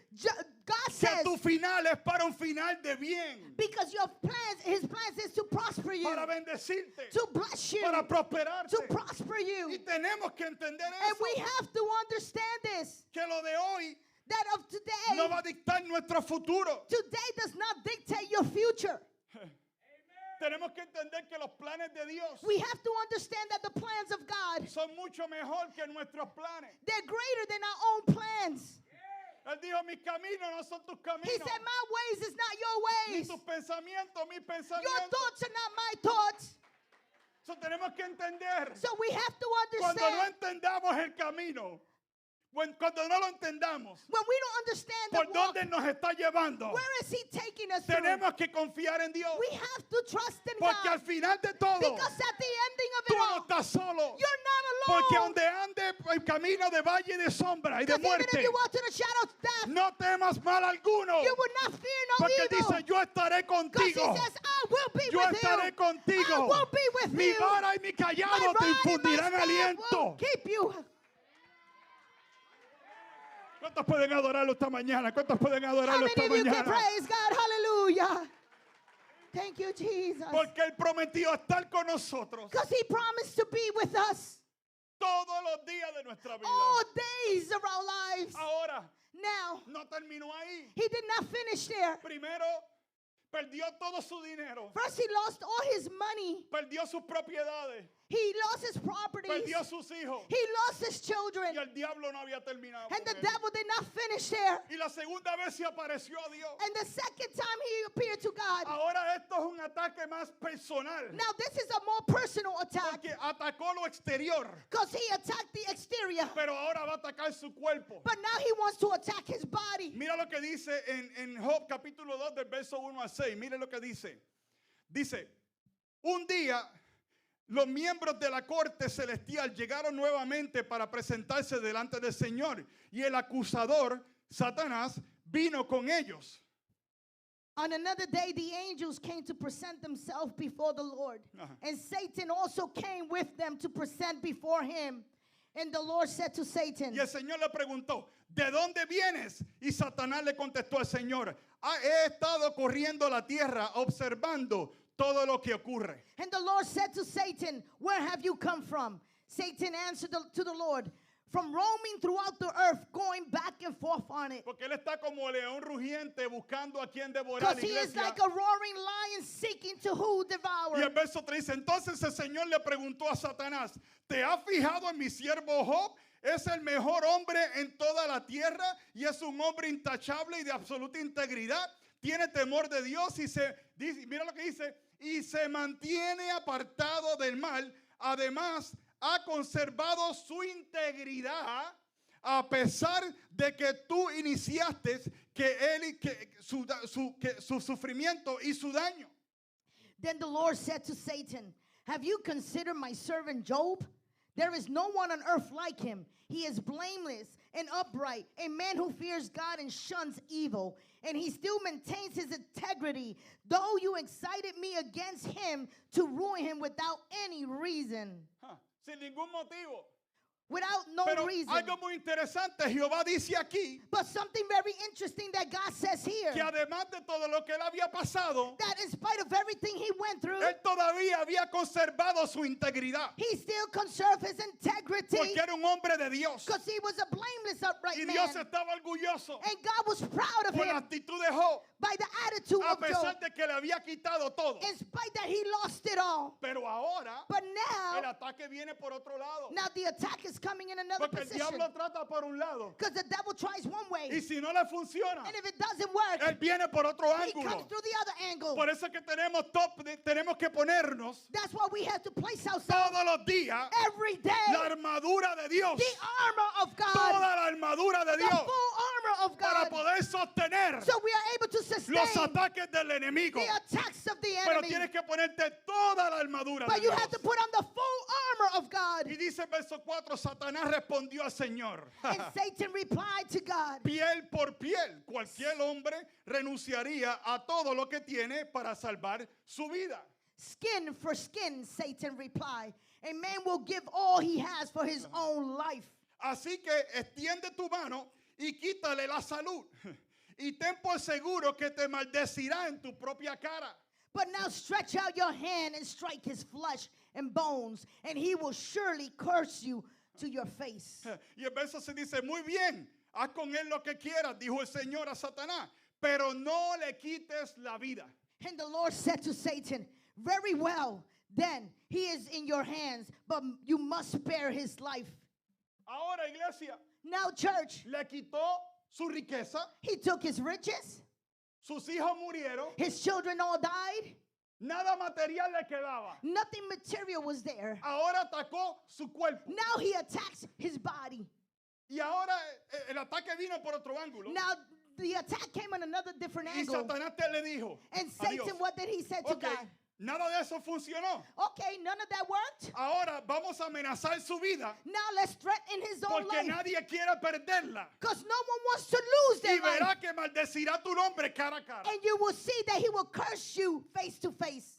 God que says, tu final es para un final de bien, because your plans, His plans is to prosper you, para bendecirte, to bless you, para prosperarte. to prosper Y you. tenemos que entender And eso, we have to understand this, que lo de hoy that of today, no va a dictar nuestro futuro. today does not dictate your future. Tenemos que entender que los planes de Dios We have to understand that the plans of God, son mucho mejor que nuestros planes. they're greater than our own plans. Él dijo, mis caminos no son tus He caminos, said, my ways is not your ni ways. tus pensamientos, mis Your pensamientos. thoughts are not my thoughts. So tenemos que entender, So we have to cuando no understand entendamos el camino, Cuando no lo entendamos, when we don't understand the por walk, dónde nos está llevando, where is he taking us through? tenemos que confiar en Dios. We have to trust in Porque God. al final de todo, Because at the ending of tú it no all, estás solo. you're not Porque alone. donde ande el camino de valle de sombra y de Because even if muerte, you walk to the shadow of death, no temas mal alguno. you will not fear no Porque evil. dice, yo estaré Because he contigo. says, I will be Yo with estaré you. contigo. I will be with Mi you. vara y mi My callado te rod and my infundirán staff will aliento. keep you. ¿Cuántos pueden adorarlo esta mañana? ¿Cuántos pueden How adorarlo many esta of you can mañana? praise God? Hallelujah. Thank you, Jesus. Porque Él prometió estar con nosotros Because he promised to be with us todos los días de nuestra vida. all days of our lives. Ahora, Now, no terminó ahí. he did not finish there. Primero, perdió todo su dinero. First, he lost all his money. Perdió sus propiedades. He lost his properties. Perdió sus hijos. He lost his children. Y el diablo no había terminado. And con the él. devil did not finish there. Y la segunda vez se apareció a Dios. And the second time he appeared to God. Ahora esto es un ataque más personal. Now, this is a more personal attack. Porque atacó lo exterior. Because he attacked the exterior. Pero ahora va a atacar su cuerpo. But now he wants to attack his body. Mira lo que dice en Job capítulo 2 del verso 1 al 6. Mire lo que dice. Dice, un día los miembros de la corte celestial llegaron nuevamente para presentarse delante del Señor. Y el acusador, Satanás, vino con ellos. On another day, the angels came to present themselves before the Lord. Ajá. And Satan also came with them to present before him. And the Lord said to Satan, Y el Señor le preguntó, ¿de dónde vienes? Y Satanás le contestó al Señor, he estado corriendo la tierra observando todo lo que ocurre. and the Lord said to Satan, where have you come from? Satan answered to the Lord, from roaming throughout the earth, going back and forth on it. Porque él está como león rugiente buscando a quien devorar. Because he is Iglesia. like a roaring lion seeking to who devour. Y el verso 3 dice, entonces el Señor le preguntó a Satanás, ¿te has fijado en mi siervo Job? Es el mejor hombre en toda la tierra y es un hombre intachable y de absoluta integridad. Tiene temor de Dios y mira lo que dice, y se mantiene apartado del mal. Además, ha conservado su integridad a pesar de que tú iniciaste su sufrimiento y su daño. Then the Lord said to Satan, have you considered my servant Job? There is no one on earth like him. He is blameless and upright, a man who fears God and shuns evil. And he still maintains his integrity, though you excited me against him to ruin him without any reason. Sin ningún motivo. Without no Pero reason. algo muy interesante, Jehová dice aquí But something very interesting that God says here, que además de todo lo que él había pasado, that in spite of everything he went through, él todavía había conservado su integridad. he still conserved his integrity Porque era un hombre de Dios. because he was a blameless, upright Y man. Dios estaba orgulloso And God was proud of por la him actitud de Job, by the attitude a of pesar Job, de que le había quitado todo. in spite that he lost it all. Pero ahora But el now, ataque viene por otro lado. the attack is coming in another Porque el position. diablo trata por un lado. Because the devil tries one way, Y si no le funciona, and if it doesn't work, él viene por otro he comes ángulo. through the other angle. Por eso es que tenemos que ponernos That's why we have to place ourselves todos los días every day la armadura de Dios. the armor of God, Toda la armadura de the Dios full armor of para God, poder sostener so we are able to sustain los ataques del enemigo. the attacks of the Pero enemy. tienes que ponerte toda la armadura de But you Dios. have to put on the full armor of God. Y dice el verso 4, Satanás respondió al Señor. And Satan replied to God, Piel por piel, cualquier hombre renunciaría a todo lo que tiene para salvar su vida. skin for skin, Satan replied. A man will give all he has for his own life. Así que extiende tu mano y quítale la salud. Y ten por seguro que te maldecirá en tu propia cara. But now stretch out your hand and strike his flesh and bones, and he will surely curse you to your face. Y el verso se dice, muy bien, haz con él lo que quieras, dijo el Señor a Satanás, pero no le quites la vida. And the Lord said to Satan, very well, then he is in your hands, but you must spare his life. Ahora, iglesia, Now, church, le quitó su riqueza, he took his riches, sus hijos murieron, his children all died, nada material le quedaba. nothing material was there. Ahora atacó su cuerpo. Now he attacks his body. Y ahora el ataque vino por otro ángulo. Now, the attack came on another different Y angle. Satanás le dijo And a Dios, Satan, what did he say to ok, God? nada de eso funcionó. Okay, none of that worked. Ahora vamos a amenazar su vida Now let's threaten his own porque life. nadie quiere perderla. Because no one wants to lose Y their life. verá que maldecirá tu nombre cara a cara. And you will see that he will curse you face to face.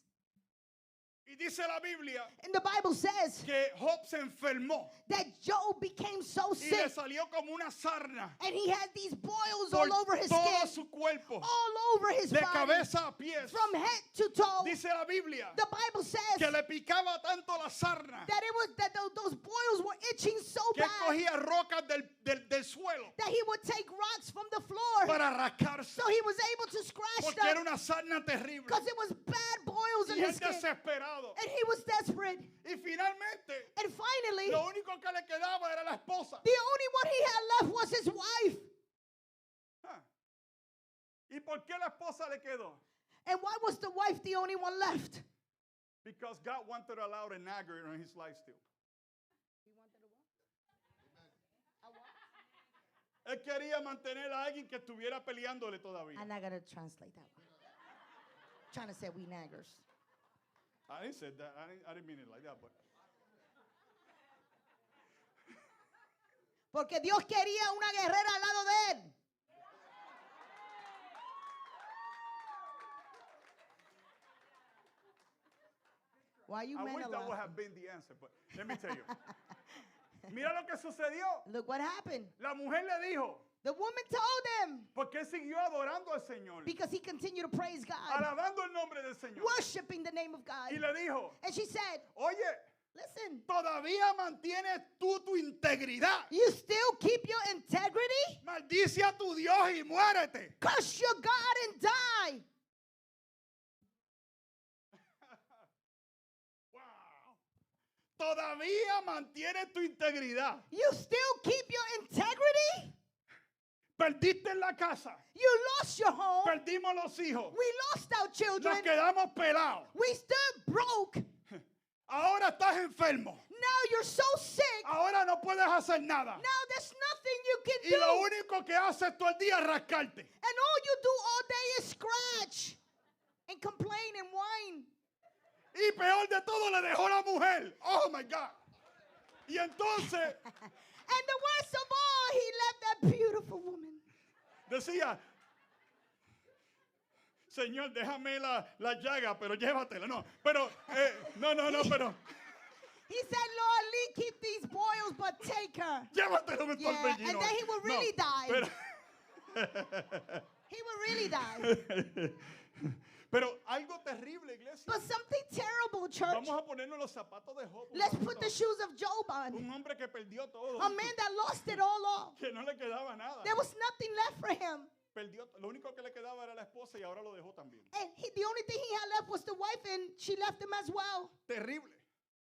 Y dice la Biblia And the Bible says que Job se enfermó that Job became so y le sick. salió como una sarna And he had these boils por all over his todo skin, su cuerpo, all over his de body, cabeza a pies. from head to toe. Dice la Biblia The Bible says que le picaba tanto la sarna that it was that those boils were itching so que bad cogía rocas del suelo that he would take rocks from the floor para rascarse so he was able to scratch porque era them una sarna terrible. because it was bad boils in Y él his skin. desesperado. And he was desperate. Y finalmente, And finally, lo único que le quedaba era la esposa. the only one he had left was his wife. Ah. ¿Y por qué la esposa le quedó? And why was the wife the only one left? Because God wanted to allow a nagger in his life still. Él quería mantener a alguien que estuviera peleándole todavía. I'm not going to translate that one. Trying to say we naggers. I didn't say that. I didn't mean it like that, but Porque Dios quería una guerrera al lado de él. Why you I men wish are that would laughing? have been the answer, but let me tell you. Mira lo que sucedió. Look what happened. La mujer le dijo, The woman told him porque él siguió adorando al Señor, because he continued to praise God, alabando el nombre del Señor. worshiping the name of God. Y le dijo, And she said, oye, listen, ¿todavía mantienes tú tu integridad? you still keep your integrity? Maldice a tu Dios y muérete. Curse your God and die. Wow. ¿Todavía mantienes tu integridad? You still keep your integrity? Perdiste la casa, You lost your home. perdimos los hijos, We lost our children. nos quedamos pelados. We stood broke. Ahora estás enfermo. Now you're so sick. Ahora no puedes hacer nada. Now there's nothing you can Y do. lo único que haces todo el día es rascarte. And all you do all day is scratch and complain and whine. Y peor de todo, le dejó la mujer. Oh my God. Y entonces And the worst of all, he left that beautiful woman. decía, Señor, déjame la llaga, pero llévatela. No, pero, no, pero He said, Lord, keep these boils, but take her. llévatela un Yeah, torbellino. and then he will really die. Pero, He will really die. pero algo terrible, iglesia. But something terrible, church. Vamos a ponernos los zapatos de Job. un Let's momento. put the shoes of Job on. Un hombre que perdió todo. A man that lost it all off. Que no le quedaba nada. There was nothing left for him. Perdió, lo único que le quedaba era la esposa y ahora lo dejó también. And the only thing he had left was the wife, and she left him as well. Terrible.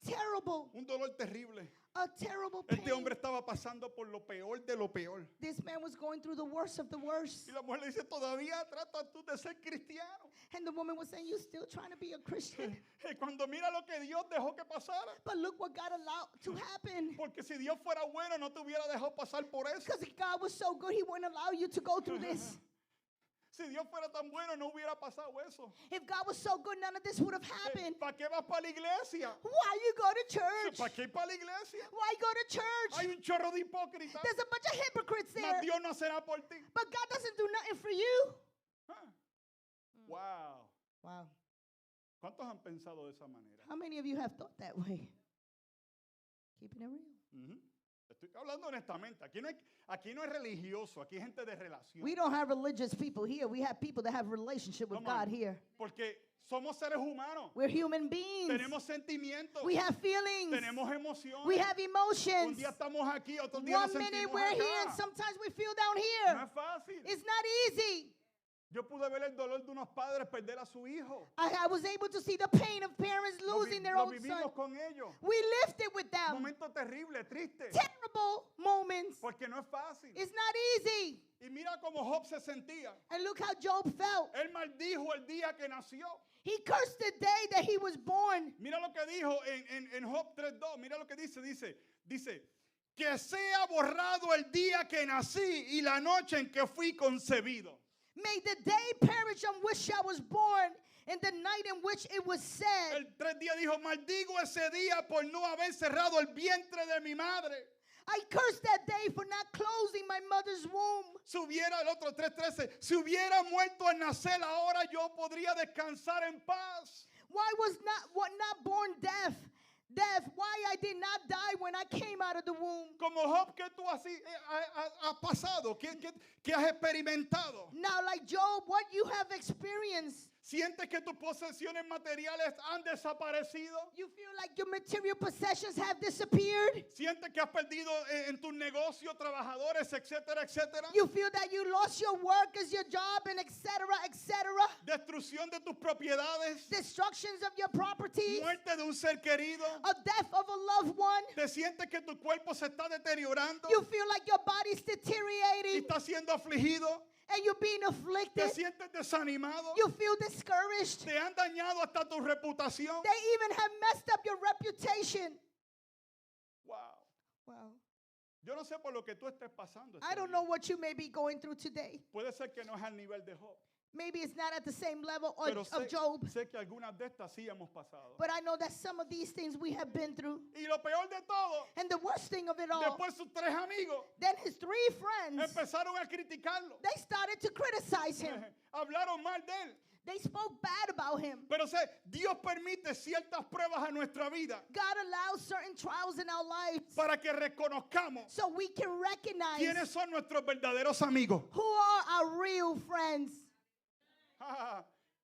Terrible. Un dolor terrible. A terrible pain. Este hombre estaba pasando por lo peor de lo peor. This man was going through the worst of the worst. Y la mujer le dice, todavía tratas tú de ser cristiano. And the woman was saying, you still trying to be a Christian. Y cuando mira lo que Dios dejó que pasara. But look what God allowed to happen. Porque si Dios fuera bueno, no te hubiera dejado pasar por eso. Because if God was so good, he wouldn't allow you to go through this. Si Dios fuera tan bueno, no hubiera pasado eso. If God was so good, none of this would have happened. ¿Para qué vas para la iglesia? Why you go to church? ¿Para qué ir para la iglesia? Why go to church? Hay un chorro de hipócritas. There's a bunch of hypocrites Mas there. Dios no será por ti. But God doesn't do nothing for you. Ah. Wow. Wow. ¿Cuántos han pensado de esa manera? How many of you have thought that way? Keeping it real. Ujú. Estoy hablando honestamente. Aquí no es religioso, aquí hay gente de relación. We don't have religious people here. We have people that have relationship with Come on. God here. Porque somos seres humanos. We're human beings. Tenemos sentimientos. We have feelings. Tenemos emociones. We have Un emotions. día estamos aquí, otro día nos One minute sentimos we're here and acá. sometimes we feel down No here. es fácil. It's not easy. Yo pude ver el dolor de unos padres perder a su hijo. I was able to see the pain of parents losing their Lo own son. vivimos con ellos. We lived it with them. Momento terrible, triste. Terrible moments. Porque no es fácil. It's not easy. Y mira cómo Job se sentía. And look how Job felt. Él maldijo el día que nació. He cursed the day that he was born. Mira lo que dijo en Job 3:2. Mira lo que dice. Dice, que sea borrado el día que nací y la noche en que fui concebido. May the day perish on which I was born, and the night in which it was said. El 3 días dijo, maldigo ese día por no haber cerrado el vientre de mi madre. I cursed that day for not closing my mother's womb. Si hubiera, el otro 3:13, si hubiera muerto al nacer ahora yo podría descansar en paz. Why was not born deaf? Why I did not die when I came out of the womb. Como Job, ¿qué tú has pasado? ¿Qué has experimentado? Now, like Job, what you have experienced. ¿Sientes que tus posesiones materiales han desaparecido? You feel like your material possessions have disappeared. ¿Sientes que has perdido en tu negocio trabajadores, etcétera, etcétera? You feel that you lost your work as your job and etc., etc. Destrucción de tus propiedades. Destructions of your properties. Muerte de un ser querido. A death of a loved one. ¿Te sientes que tu cuerpo se está deteriorando? You feel like your body's ¿Y deteriorating estás siendo afligido? and you're being ¿Te afflicted. sientes desanimado? You feel discouraged. ¿Te han dañado hasta tu reputación? They even have messed up your reputation. Wow. Wow. Yo no sé por lo que tú estés pasando. I don't know what you may be going through today. Puede ser que no es al nivel de Job. Maybe it's not at the same level Pero of Job. sé que algunas de estas sí hemos pasado. But I know that some of these things we have been through. Y lo peor de todo, And the worst thing of it all, después sus 3 amigos then his 3 friends, empezaron a criticarlo. they started to criticize him. Hablaron mal de él. They spoke bad about him. Pero sé, Dios permite ciertas pruebas en nuestra vida God allows certain trials in our lives para que reconozcamos so we can recognize quiénes son nuestros verdaderos amigos. who are our real friends.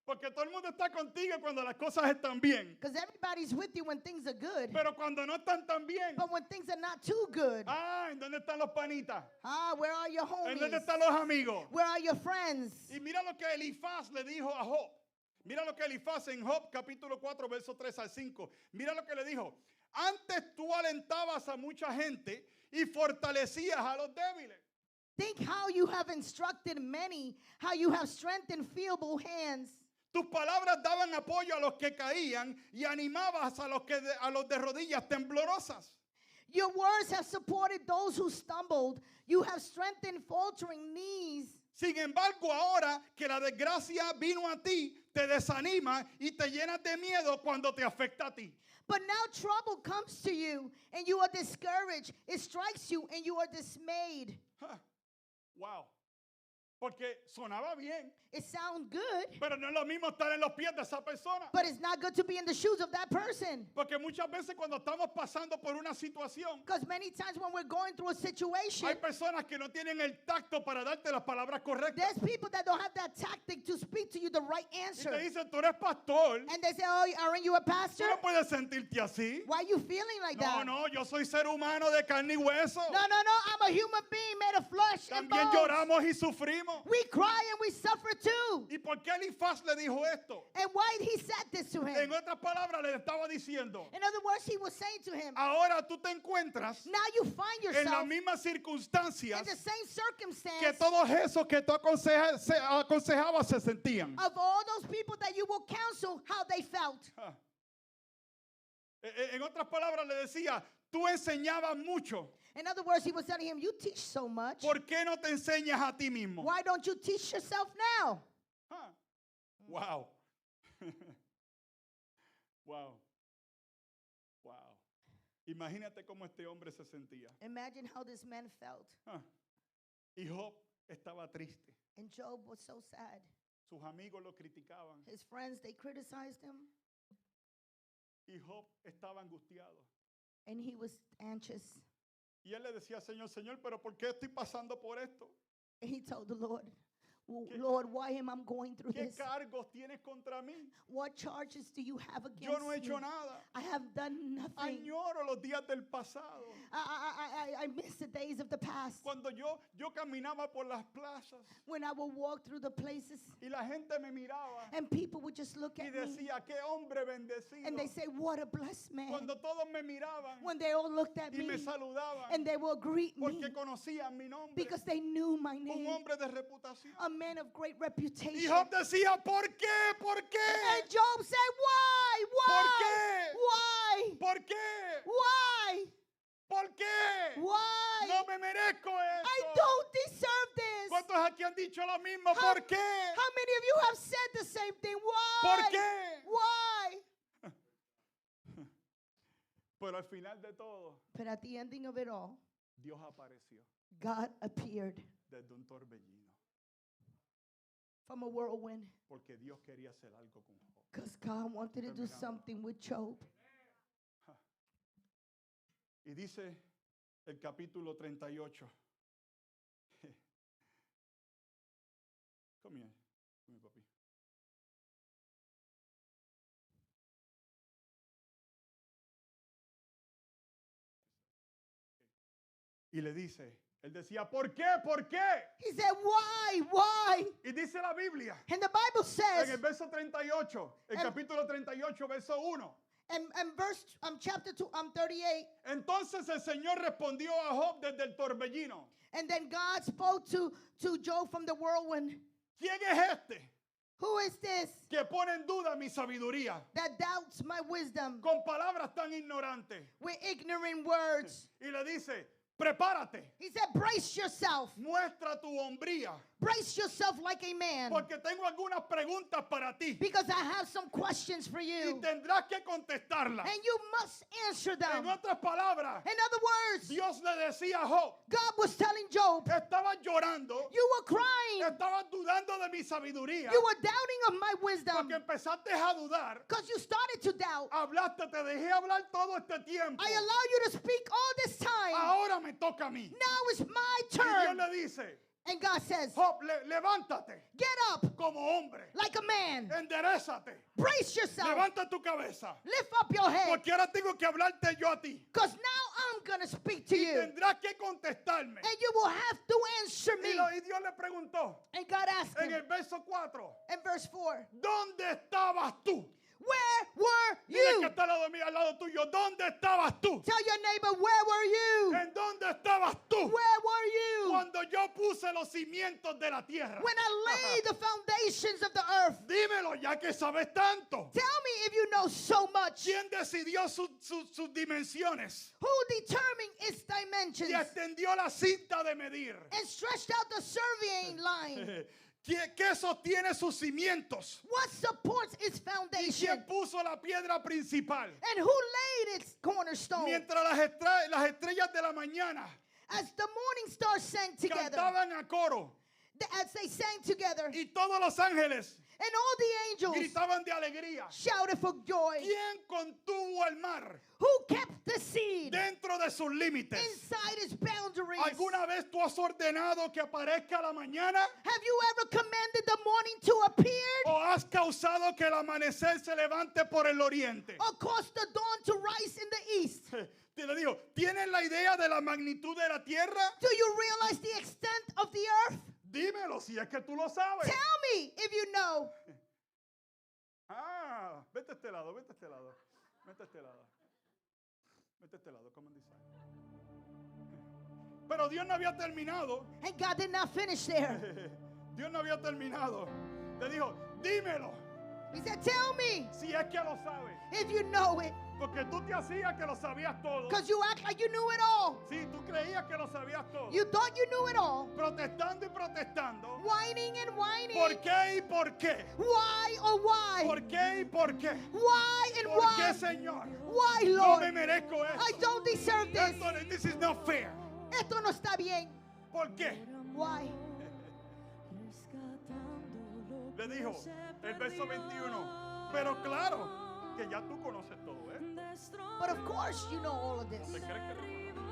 Porque todo el mundo está contigo cuando las cosas están bien. Because everybody's with you when things are good. Pero cuando no están tan bien, But when things are not too good, ¿en dónde están los panitas? where are your ¿En dónde homies? están los amigos? Where are your friends? Y mira lo que Elifaz le dijo a Job. Mira lo que Elifaz en Job capítulo 4 verso 3 al 5. Mira lo que le dijo. Antes tú alentabas a mucha gente y fortalecías a los débiles. Think how you have instructed many, how you have strengthened feeble hands. Tus palabras daban apoyo a los que caían y animabas a los de rodillas temblorosas. Your words have supported those who stumbled. You have strengthened faltering knees. Sin embargo, ahora que la desgracia vino a ti, te desanima y te llenas de miedo cuando te afecta a ti. But now trouble comes to you and you are discouraged. It strikes you and you are dismayed. Wow. Porque sonaba bien, It sounds good, pero no es lo mismo estar en los pies de esa persona. but it's not good to be in the shoes of that person. Porque muchas veces cuando estamos pasando por una situación, Because many times when we're going through a situation, hay personas que no tienen el tacto para darte las palabras correctas. there's people that don't have that tactic to speak to you the right Y answer. te dicen, tú eres pastor, And they say, oh, aren't you a tú pastor? no puedes sentirte así. Why are you feeling like No, that? no, yo soy ser humano de carne y hueso. No, I'm a human being made of flesh and También bones. lloramos y sufrimos. We cry and we suffer too. ¿Y por qué Elifaz le dijo esto? And why he said this to him? En otras palabras le estaba diciendo, In other words, he was saying to him, ahora tú te encuentras now you find en las yourself mismas in circunstancias the same circumstance que todos esos que tú aconsejabas se sentían. of all those people that you will counsel how they felt. En otras palabras le decía, tú enseñabas mucho. In other words, he was telling him, you teach so much. ¿Por qué no te enseñas a ti mismo? Why don't you teach yourself now? Wow. Wow. Wow. Imagínate cómo este hombre se sentía. Imagine how this man felt. Y Job estaba triste. And Job was so sad. Sus amigos lo criticaban. His friends, they criticized him. Y Job estaba angustiado. And he was anxious. Y él le decía, Señor, pero ¿por qué estoy pasando por esto? And he told the Lord, well, ¿Qué- Lord, why am I going through ¿Qué this? cargos tienes contra mí? What charges do you have Yo against no he hecho me? nada. I have done nothing. Añoro los días del pasado. I miss the days of the past Cuando yo caminaba por las plazas when I would walk through the places y la gente me miraba and people would just look y at me decía, qué hombre bendecido. and they say, what a blessed man. Cuando todos me miraban When they all looked at y me me saludaban and they will greet me porque conocían mi nombre. because they knew my Un name, hombre de reputación. a man of great Y reputation. Job decía, ¿por qué? ¿Por And qué? Job said, why? ¿Por Why? qué? Why? ¿Por qué? Why? ¿Por qué? Why? No me merezco I esto. don't deserve this. ¿Cuántos aquí han dicho lo mismo? How- ¿Por qué? How many of you have said the same thing? Why? ¿Por qué? Why? Pero al final de todo, But at the ending of it all, Dios apareció God appeared desde un torbellino. from a whirlwind Porque Dios quería hacer algo con Job. because God wanted to do something with Job. Y dice el capítulo 38. Come here, papi. Y le dice, él decía, ¿por qué? ¿Por qué? He said, why? Why? Y dice la Biblia, And the Bible en el says, verso 38, el And- capítulo 38, verso 1. and verse chapter 2, 38, Entonces el Señor respondió a Job desde el torbellino. and then God spoke to Job from the whirlwind. ¿Quién es este Who is this que pone en duda mi sabiduría that doubts my wisdom con palabras tan ignorantes? with ignorant words? Y le dice, prepárate, He said, brace yourself. muestra tu hombría, Brace yourself like a man. porque tengo algunas preguntas para ti Because I have some questions for y you. tendrás que contestarlas. And you must answer En them. otras palabras, In other words, Dios le decía a Job, God was telling Job, estabas llorando, you were crying. estabas dudando de mi sabiduría, You were doubting of my wisdom. porque empezaste a dudar, Because you started to doubt. hablaste, te dejé hablar todo este tiempo, I allow you to speak all this time. ahora me toca a mí. Now it's my Y Dios turn. le dice, And God says, Job, levántate get up como hombre, like a man. enderezate, Brace yourself. levanta tu cabeza, Lift up your head. porque ahora tengo que hablarte yo a ti. Because now I'm going to speak to Y you. tendrás que contestarme. And you will have to answer me. Y Dios le preguntó And God asked en him el verso 4, in verse 4, ¿dónde estabas tú? where were Dile que you? está al lado mío, al lado tuyo, ¿dónde estabas tú? Tell your neighbor, where were you? ¿En dónde estabas tú? Where were you? Cuando yo puse los cimientos de la tierra. When I laid the foundations of the earth. Dímelo ya que sabes tanto. Tell me if you know so much. ¿Quién decidió sus dimensiones? Who determined its dimensions Y extendió la cinta de medir. and stretched out the surveying line? ¿Qué sostiene sus cimientos? What supports its ¿Y foundation? quién puso la piedra principal? And who laid its cornerstone? Mientras las estrellas de la mañana As the morning stars sang together, cantaban a coro as they sang together, y todos los ángeles and all the angels gritaban de alegría. shouted for joy. ¿Quién contuvo el mar Who kept the seed dentro de sus límites? inside its boundaries? ¿Alguna vez tú has ordenado que aparezca la mañana? Have you ever commanded the morning to appear ¿O has causado que el amanecer se levante por el oriente? or caused the dawn to rise in the east? Te lo digo, ¿tienes la idea de la magnitud de la tierra? Do you realize the extent of the earth? Dímelo si es que tú lo sabes. Tell me if you know. Ah, vete a este lado, vete a este lado. Vete a este lado. Vete a este lado, come on this side. Pero Dios no había terminado. And God did not finish there. Dios no había terminado. Le dijo, dímelo He said, tell me si es que lo sabes. if you know it. Porque tú te hacías que lo sabías todo. Because you act like you knew it all. Sí, tú creías que lo sabías todo. You thought you knew it all. Protestando y protestando. Whining and whining. ¿Por qué y por qué? Why or why? ¿Por qué y por qué? Why and ¿Por qué, why? Señor? Why, No me Lord? merezco I esto. don't deserve this. This is not fair. Esto no está bien. ¿Por qué? Why? Le dijo el verso 21. Pero claro que ya tú conoces todo, ¿eh? But of course you know all of this. ¿Te crees que no?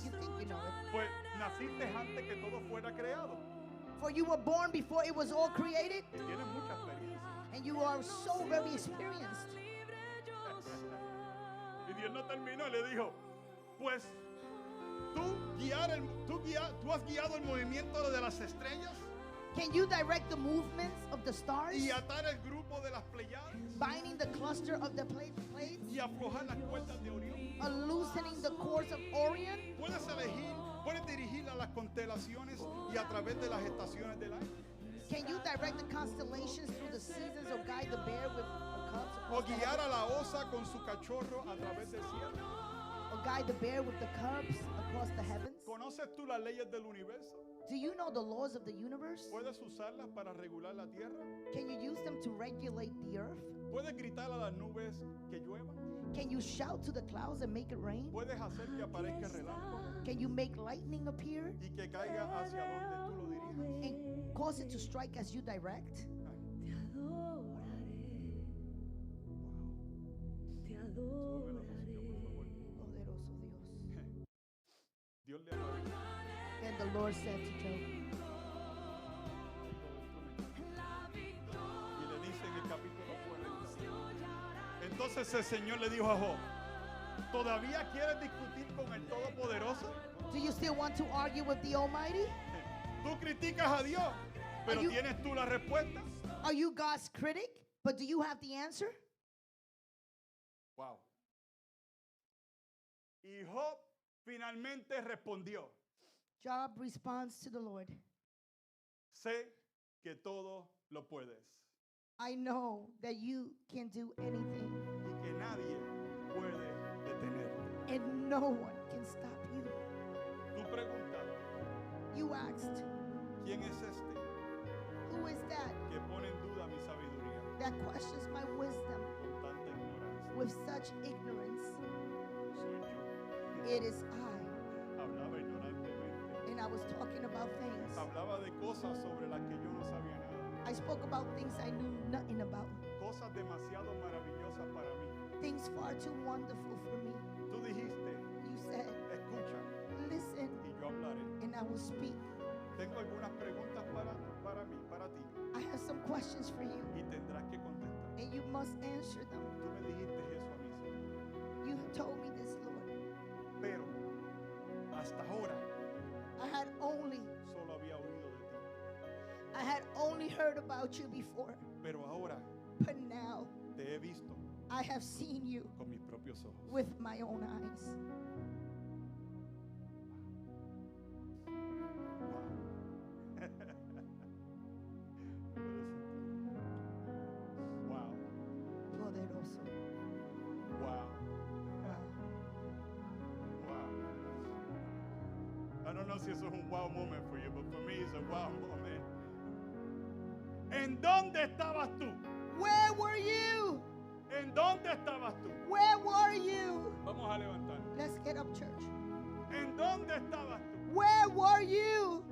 You think you know it. Pues naciste antes que todo fuera creado. For you were born before it was all created, Tienes mucha experiencia. and you are so very experienced. Y Dios no terminó y le dijo, pues tú has guiado el movimiento de las estrellas Can you direct the movements of the stars, y atar el grupo de las Pleiades binding the cluster of the plates, y aflojar las cuerdas de Orión. loosening the cords of Orion? Puedes dirigir a las constelaciones y a través de las estaciones del año. Can you direct the constellations through the seasons or guide the bear with a cubs? O guiar a la osa con su cachorro a través del cielo. Or guide the bear with the cubs across the heavens? ¿Conoces tú las leyes del universo? Do you know the laws of the universe? ¿Puedes usarlas para regular la tierra? Can you use them to regulate the earth? ¿Puedes gritar a las nubes que lluevan? Can you shout to the clouds and make it rain? ¿Puedes hacer que aparezca el relámpago Can you make lightning appear y que caiga hacia donde tú lo dirijas? and cause it to strike as you direct? Sube la música, por favor. Poderoso Dios. Dios le habló. And the Lord said to Job, Y le dice en el capítulo 40. Entonces el Señor le dijo a Job, ¿todavía quieres discutir con el Todopoderoso? do you still want to argue with the Almighty? Tú criticas a Dios, pero Are you- ¿tienes tú la respuesta? Are you God's critic? But do you have the answer? Wow. Y Job finalmente respondió, Job responds to the Lord, sé que todo lo puedes I know that you can do anything y que nadie puede detenerte. and no one can stop you. Tú preguntas, You asked, ¿quién es este who is that que pone en duda mi sabiduría that questions my wisdom con tanta ignorancia? with such ignorance? Soy yo. It is I. Hablaba ignorantemente. And I was talking about things. Hablaba de cosas sobre las que yo no sabía nada. I spoke about things I knew nothing about. Cosas demasiado maravillosas para mí. Things far too wonderful for me. Tú dijiste, You said, escucha listen, y yo hablaré. and I will speak. Tengo algunas preguntas para mí, para ti, I have some questions for you, y tendrás que contestar. and you must answer them. Tú me dijiste eso a mí, Señor. You have told me this, Lord. Pero hasta ahora I had only solo había oído de ti. I had only heard about you before, Pero ahora but now te he visto I have seen you con mis propios ojos. with my own eyes. Wow. Poderoso. Wow. Wow. I don't know si eso es un wow moment for you, but for me it's a wow moment. ¿En dónde estabas tú? Where were you? ¿En dónde estabas tú? Where were you? Vamos a levantar. Let's get up, church. ¿En dónde estabas tú? Where were you?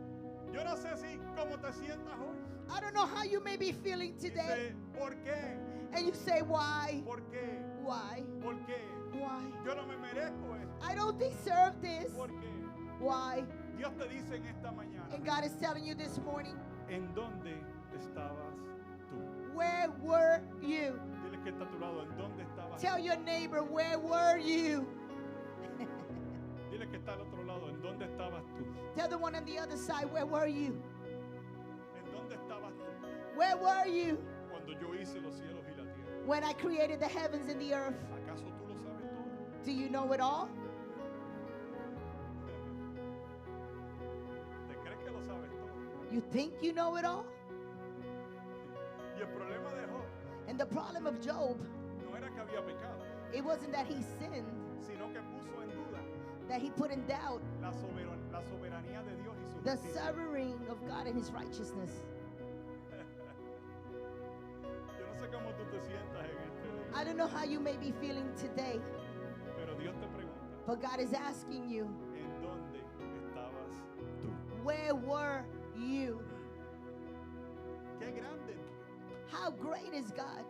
Yo no sé si cómo te sientas hoy. I don't know how you may be feeling today. Dice, ¿por qué? And you say, why? ¿Por qué? Why? ¿Por qué? Why? Yo no me merezco esto. I don't deserve this. ¿Por qué? Why? Dios te dice en esta mañana, And God is telling you this morning, ¿en dónde estabas tú? where were you? Dile que está a tu lado, ¿en dónde estabas Tell tú? your neighbor, where were you? Dile que está al otro lado, ¿en dónde estabas tú? Tell the one on the other side, where were you? ¿En dónde estabas tú? Where were you Cuando yo hice los cielos y la tierra. when I created the heavens and the earth? ¿Acaso tú lo sabes todo? Do you know it all? ¿Te crees que lo sabes todo? You think you know it all? Y el problema de Job And the problem of Job, no era que había pecado, it wasn't that he sinned, sino que puso en duda that he put in doubt la soberanía de Dios y su the justicia. sovereignty of God and his righteousness. Yo no sé cómo tú te sientas en este día, I don't know how you may be feeling today, pero Dios te pregunta, but God is asking you, ¿en dónde estabas tú? where were you? ¡Qué grande es Dios! How great is God?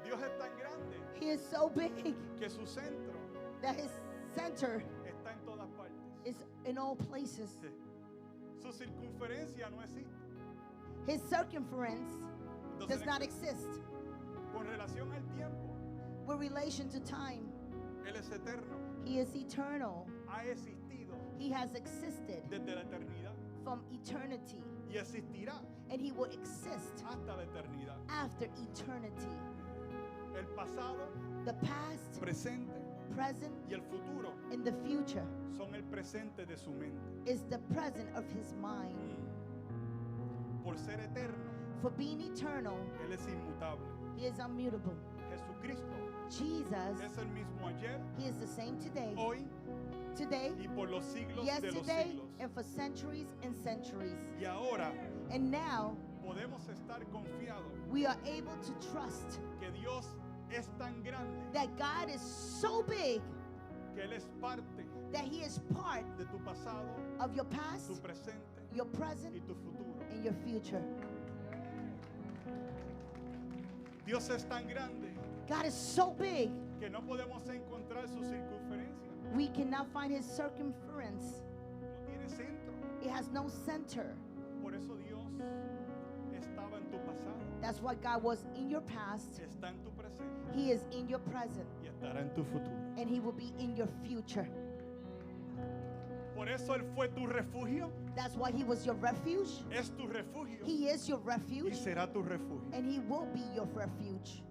Dios es tan grande He is so big que su centro that his center está en todas partes. is in all places. Sí. Su circunferencia no existe. His circumference Entonces, does not exist con relación al tiempo, with relation to time. Él es eterno. He is eternal. Ha existido He has existed desde la eternidad from eternity, y existirá and he will exist hasta la eternidad. after eternity. El pasado, The past, presente present, y el futuro and the future son el presente de su mente. is the present of his mind. Por ser eterno, For being eternal, Él es inmutable. he is immutable. Jesucristo Jesus, es el mismo ayer, he is the same today, hoy y por los siglos de los yesterday, siglos. and for centuries and centuries. Y ahora And now podemos estar confiados we are able to trust que Dios es tan grande that God is so big que Él es parte that he is part de tu pasado, of your tu past, presente your present, y tu futuro. and your future. Dios es tan grande God is so big, que no podemos encontrar su circunferencia. we cannot find his circumference. No tiene centro. It has no center. Por eso Dios estaba en tu pasado, That's why God was in your past, está en tu presente he is in your present, y estará en tu futuro. and he will be in your future. Por eso Él fue tu refugio, That's why he was your refuge. es tu refugio He is your y refuge, será tu refugio. and he will be your refuge.